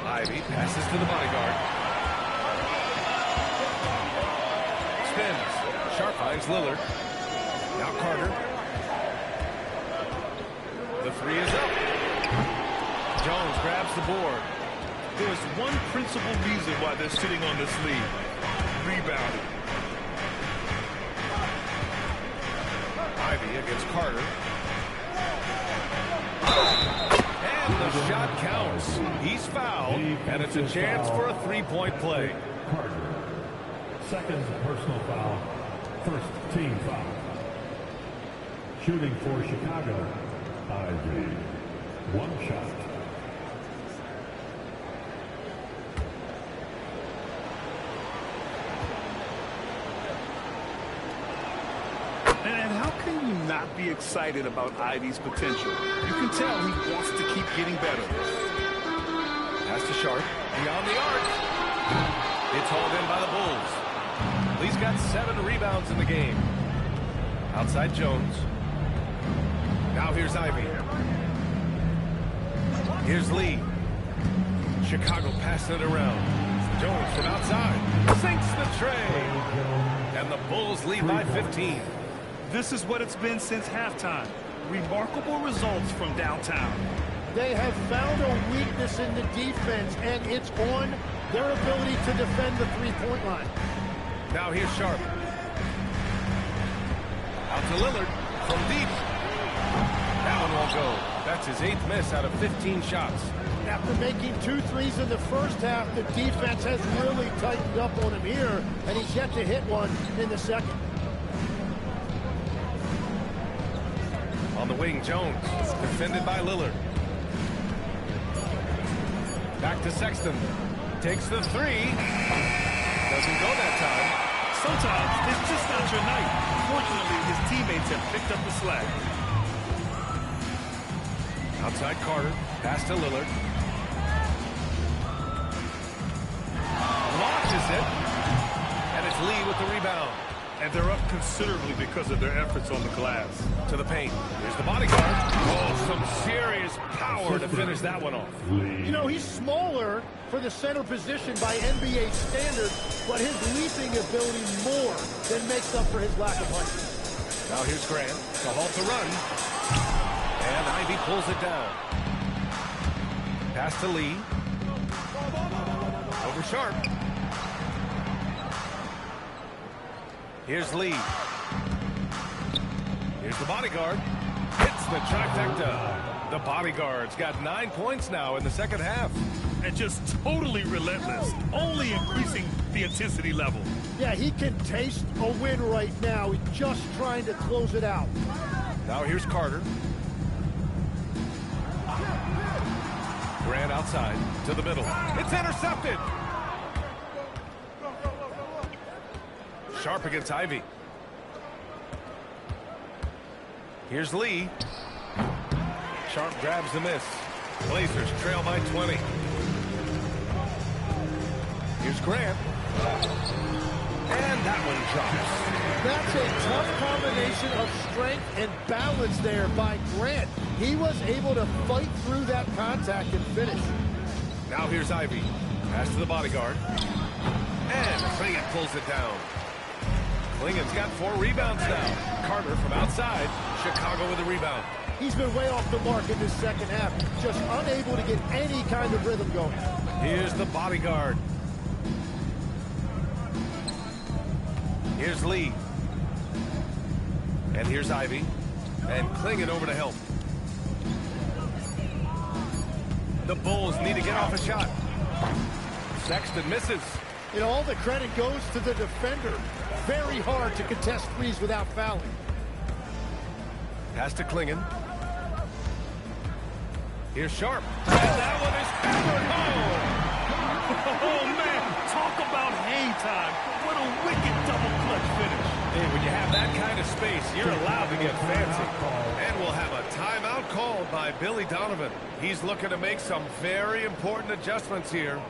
Ivy passes to the bodyguard. Spins. Sharp finds Lillard. Now Carter. The 3 is up. Jones grabs the board. There's one principal reason why they're sitting on this lead. Rebounding. Ivy against Carter. And the shot counts. He's fouled, and it's a chance for a 3-point play. Carter. Second personal foul. First team foul. Shooting for Chicago. Ivy. 1 shot. And how can you not be excited about Ivy's potential? You can tell he wants to keep getting better. Pass to Sharp. Beyond the arc. It's hauled in by the Bulls. Lee's got 7 rebounds in the game. Outside Jones. Now here's Ivy. Here's Lee. Chicago passing it around. Jones from outside. Sinks the tray. And the Bulls lead by 15. This is what it's been since halftime. Remarkable results from downtown. They have found a weakness in the defense, and it's on their ability to defend the three-point line. Now here's Sharp. Out to Lillard from deep. That one won't go. That's his 8th miss out of 15 shots. After making 2 threes in the first half, the defense has really tightened up on him here, and he's yet to hit one in the second. On the wing, Jones, defended by Lillard. Back to Sexton. Takes the 3. Doesn't go that time. Sometimes it's just not your night. Fortunately, his teammates have picked up the slack. Outside Carter. Pass to Lillard. Launches it. And it's Lee with the rebound. And they're up considerably because of their efforts on the glass. To the paint. Here's the bodyguard. Oh, some serious power to finish that one off. You know, he's smaller for the center position by NBA standards, but his leaping ability more than makes up for his lack of height. Now here's Grant to halt the run. And Ivy pulls it down. Pass to Lee. Over Sharp. Here's Lee. Here's the bodyguard. Hits the trifecta. The bodyguard's got 9 points now in the second half. And just totally relentless, only increasing the intensity level. Yeah, he can taste a win right now. He's just trying to close it out. Now here's Carter. Grant outside to the middle. It's intercepted. Sharp against Ivy. Here's Lee. Sharp grabs the miss. Blazers trail by 20. Here's Grant. And that one drops. That's a tough combination of strength and balance there by Grant. He was able to fight through that contact and finish. Now here's Ivy. Pass to the bodyguard. And Clingan pulls it down. Clingan's got 4 rebounds now. Carter from outside. Chicago with a rebound. He's been way off the mark in this second half. Just unable to get any kind of rhythm going. Here's the bodyguard. Here's Lee. And here's Ivy. And Clingan over to help. The Bulls need to get off a shot. Sexton misses. You know, all the credit goes to the defender. Very hard to contest threes without fouling. Pass to Clingan. Here's Sharp. And that one is hammered home. Oh, man, talk about hang time. What a wicked double clutch finish. Hey, when you have that kind of space, you're allowed to get fancy. And we'll have a timeout called by Billy Donovan. He's looking to make some very important adjustments here.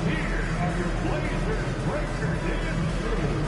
Here are your Blazers breakers in blue.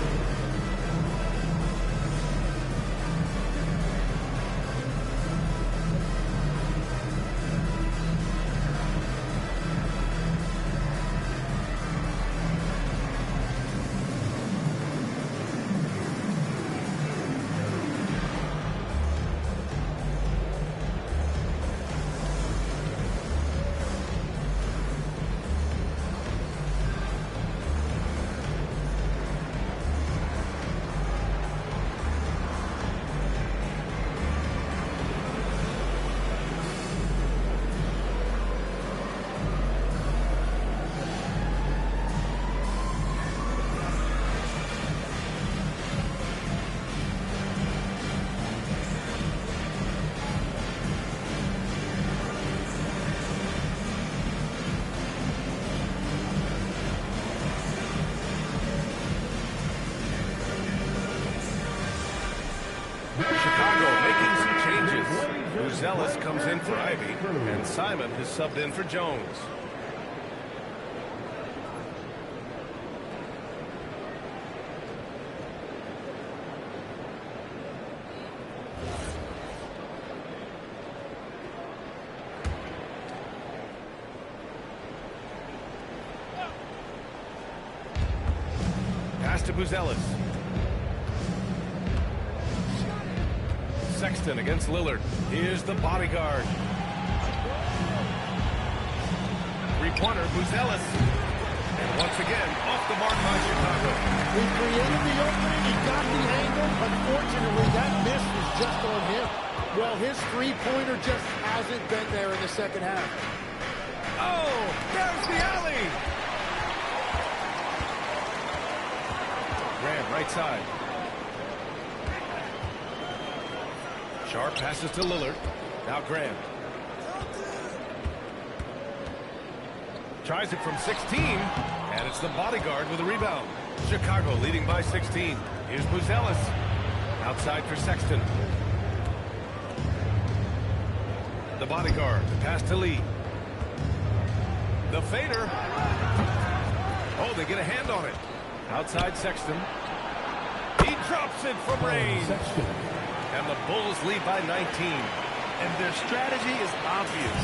Chicago making some changes. Zealous comes in for Ivy, and Simon has subbed in for Jones. to Buzelis. Sexton against Lillard. Here's the bodyguard. Three-pointer, Buzelis. And once again, off the mark by Chicago. He created the opening, he got the angle. Unfortunately, that miss was just on him. Well, his three-pointer just hasn't been there in the second half. Oh, there's the alley. Graham, right side. Sharp passes to Lillard. Now Graham. Tries it from 16, and it's the bodyguard with a rebound. Chicago leading by 16. Here's Buzelis. Outside for Sexton. The bodyguard, the pass to Lee. The fader. Oh, they get a hand on it. Outside Sexton. He drops it from range. And the Bulls lead by 19. And their strategy is obvious.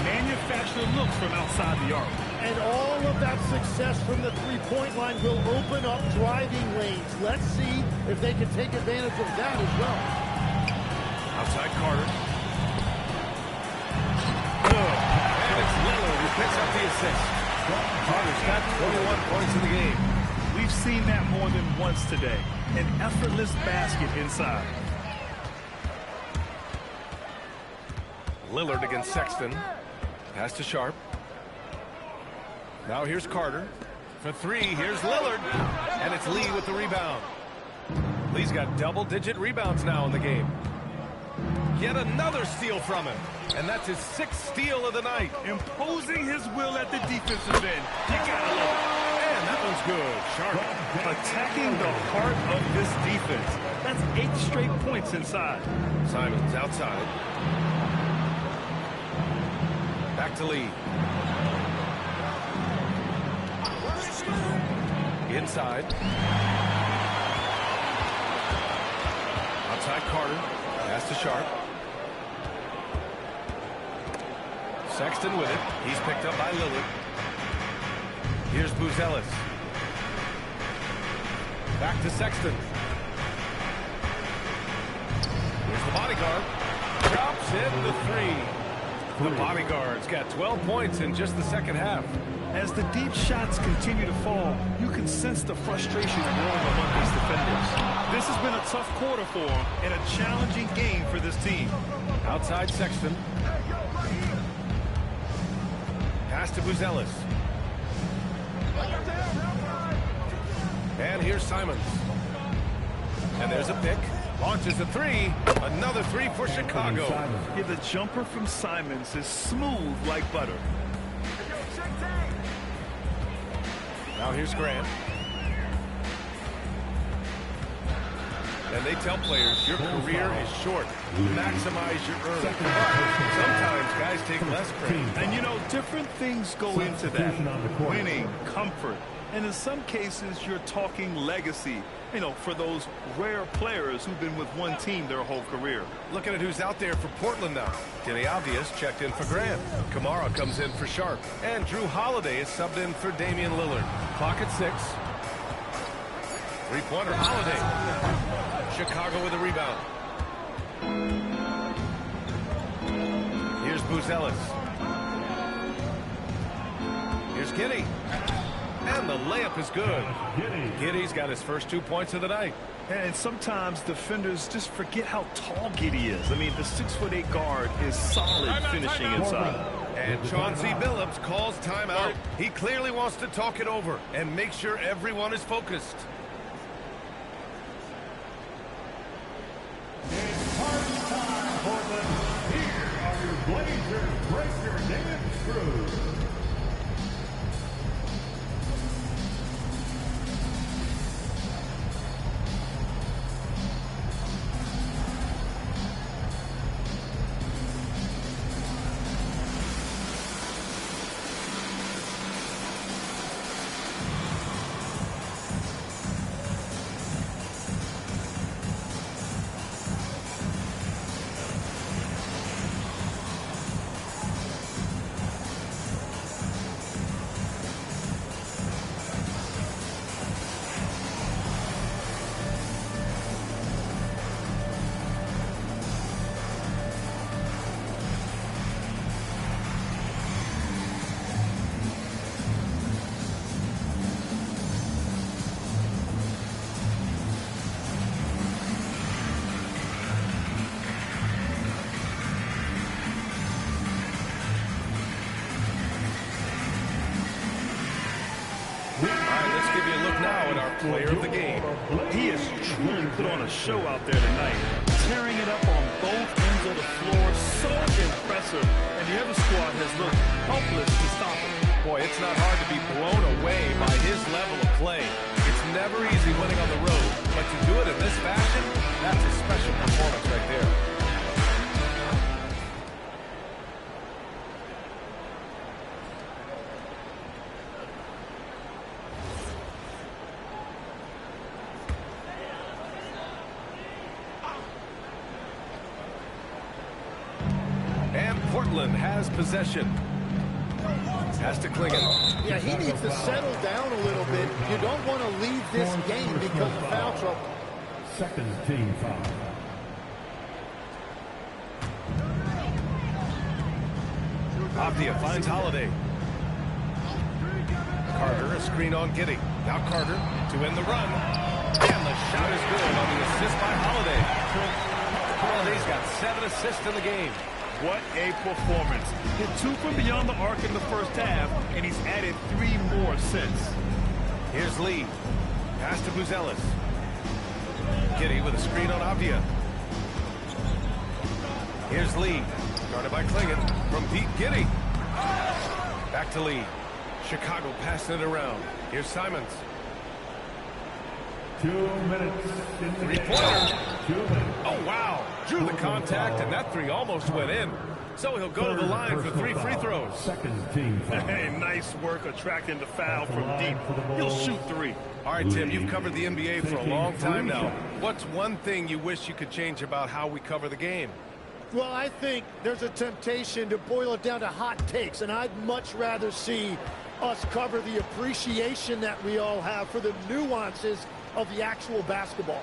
Manufacture looks from outside the arc. And all of that success from the three-point line will open up driving lanes. Let's see if they can take advantage of that as well. Outside Carter. And it's Lillard who picks up the assist. Carter's got 21 points in the game. We've seen that more than once today. An effortless basket inside. Lillard against Sexton. Pass to Sharp. Now here's Carter. For three, here's Lillard. And it's Lee with the rebound. Lee's got double-digit rebounds now in the game. Yet another steal from him. And that's his 6th steal of the night. Imposing his will at the defensive end. You gotta love it. And that one's good. Sharp. Attacking the heart of this defense. That's 8 straight points inside. Simons outside. Back to Lee. Inside. Outside Carter. Pass to Sharp. Sexton with it. He's picked up by Lillard. Here's Buzelis. Back to Sexton. Here's the bodyguard. Drops in the three. The bodyguard's got 12 points in just the second half. As the deep shots continue to fall, you can sense the frustration growing among these defenders. This has been a tough quarter for them and a challenging game for this team. Outside Sexton. Pass to Buzelis. And here's Simons. And there's a pick. Launches a three. Another three for Chicago. Yeah, the jumper from Simons is smooth like butter. Now here's Grant. And they tell players your career is short. Maximize your earnings. Sometimes guys take less credit. And you know, different things go into that. Winning, comfort, and in some cases you're talking legacy. You know, for those rare players who've been with one team their whole career. Looking at who's out there for Portland now. Denny Obvious checked in for Grant. Kamara comes in for Sharp. And Drew Holiday is subbed in for Damian Lillard. Clock at 6. Three-pointer Holiday. Chicago with a rebound. Here's Buzelis. Here's Giddey. And the layup is good. Giddey's got his first 2 points of the night. And sometimes defenders just forget how tall Giddey is. I mean, the 6'8" guard is solid finishing inside. And Chauncey Billups calls timeout. He clearly wants to talk it over and make sure everyone is focused. It's party time, Portland. Here are your Blazers breaker dance crew. Howard, our player of the game. He has truly put on a show out there tonight, tearing it up on both ends of the floor. So impressive, and the other squad has looked helpless to stop him. Boy, it's not hard to be blown away by his level of play. It's never easy winning on the road, but to do it in this fashion, that's a special performance right there. Portland has possession. Has to Clingan. Yeah, he needs to settle down a little bit. You don't want to leave this game because of foul trouble. Second team foul. Avdia finds Holiday. Carter, a screen on Giddey. Now Carter to end the run. And the shot is good on the assist by Holiday. Holiday's got 7 assists in the game. What a performance. Hit 2 from beyond the arc in the first half, and he's added 3 more since. Here's Lee. Pass to Buzelis. Giddey with a screen on Avdia. Here's Lee. Guarded by Clingan from Pete Giddey. Back to Lee. Chicago passing it around. Here's Simons. 2 minutes. Three-pointer. Oh, wow. Drew the contact, and that 3 almost went in. So he'll go to the line for 3 free throws. Second team foul. Hey, nice work attracting the foul from deep. He'll shoot 3. All right, Tim, you've covered the NBA for a long time now. What's one thing you wish you could change about how we cover the game? Well, I think there's a temptation to boil it down to hot takes, and I'd much rather see us cover the appreciation that we all have for the nuances of the actual basketball.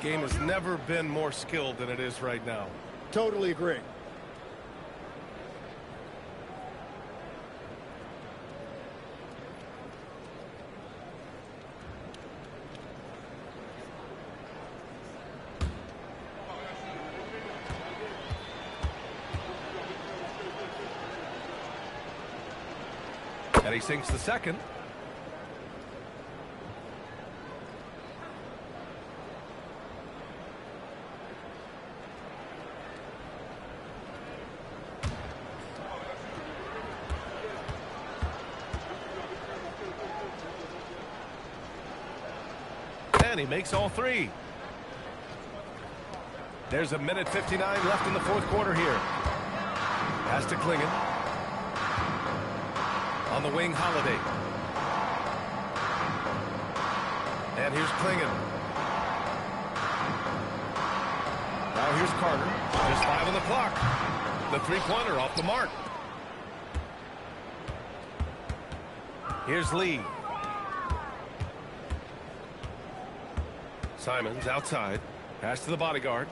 Game has never been more skilled than it is right now. Totally agree. And he sinks the second. And he makes all 3. There's a minute 59 left in the fourth quarter here. Pass to Clingan. On the wing, Holiday. And here's Clingan. Now here's Carter. Just 5 on the clock. The three-pointer off the mark. Here's Lee. Simons outside. Pass to the bodyguard.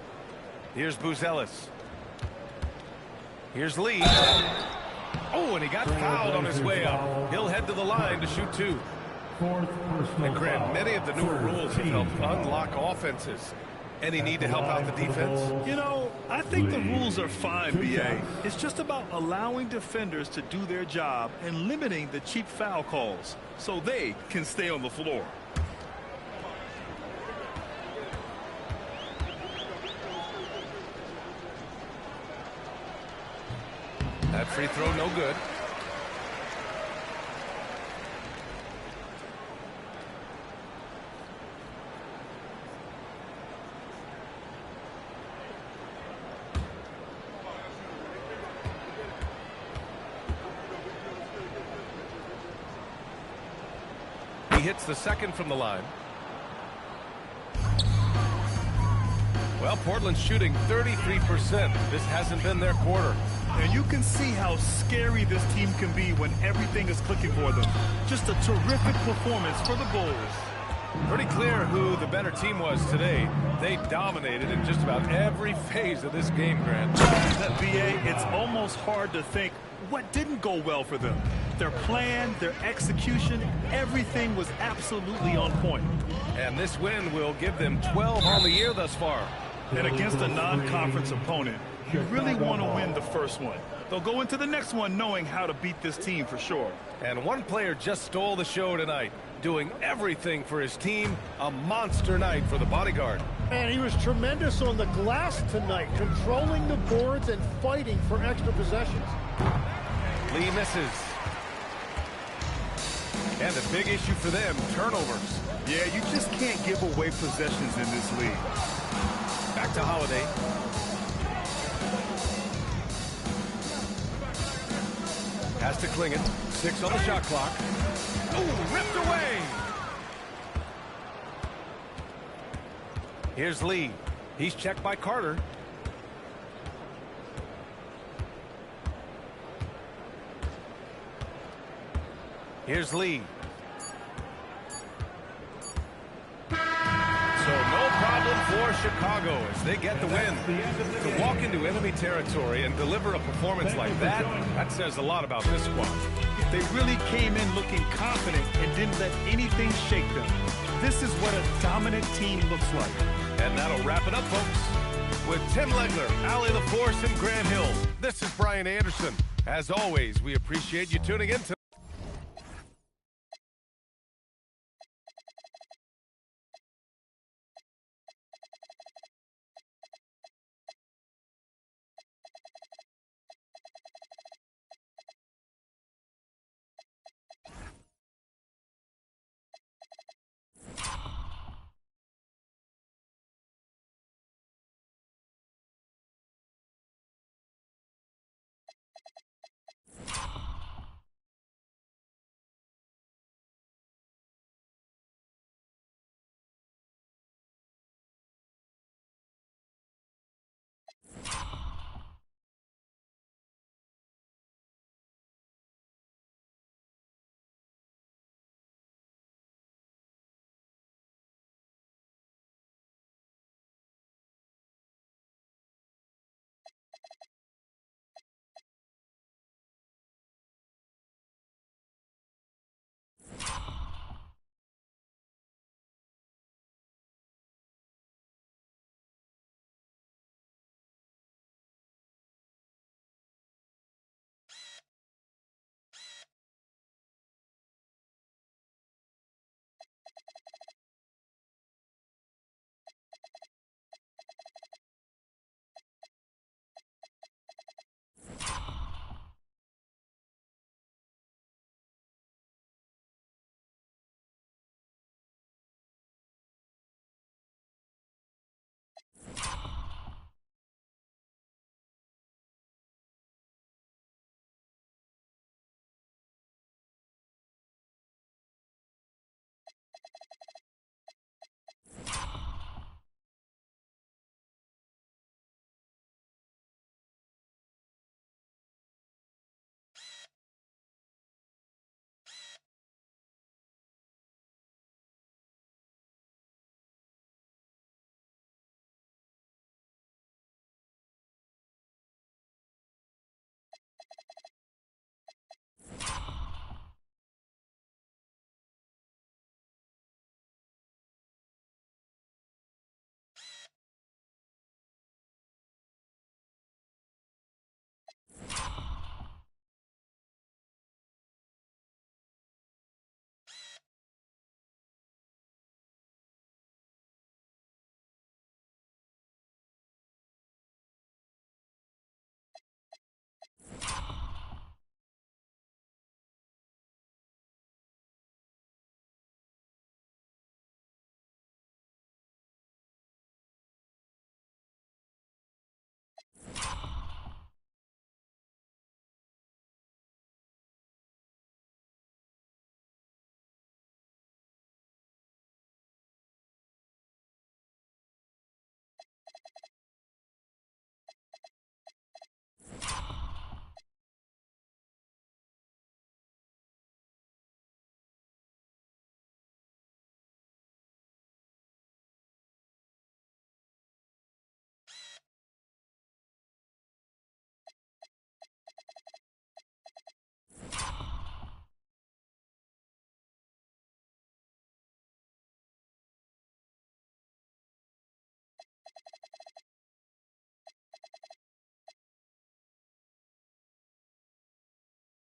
Here's Buzelis. Here's Lee. Oh, and he got fouled on his way up. He'll head to the line to shoot 2. And Grant, many of the newer rules have helped unlock offenses. Any need to help out the defense? You know, I think the rules are fine, B.A. It's just about allowing defenders to do their job and limiting the cheap foul calls so they can stay on the floor. That free throw no good. He hits the second from the line. Well, Portland's shooting 33%. This hasn't been their quarter. And you can see how scary this team can be when everything is clicking for them. Just a terrific performance for the Bulls. Pretty clear who the better team was today. They dominated in just about every phase of this game, Grant. B.A., it's almost hard to think what didn't go well for them. Their plan, their execution, everything was absolutely on point. And this win will give them 12 on the year thus far. And against a non-conference opponent, you really want to win the first one. They'll go into the next one knowing how to beat this team for sure. And one player just stole the show tonight, doing everything for his team. A monster night for the bodyguard. And he was tremendous on the glass tonight, controlling the boards and fighting for extra possessions. Lee misses. And the big issue for them, turnovers. Yeah, you just can't give away possessions in this league. Back to Holiday. Pass to Clingan. 6 on the shot clock. Ooh, ripped away. Here's Lee. He's checked by Carter. Here's Lee. So no problem for Chicago as they get the win. To walk into enemy territory and deliver a performance like that, that says a lot about this squad. They really came in looking confident and didn't let anything shake them. This is what a dominant team looks like. And that'll wrap it up, folks. With Tim Legler, Allie LaForce, and Grant Hill, this is Brian Anderson. As always, we appreciate you tuning in tonight.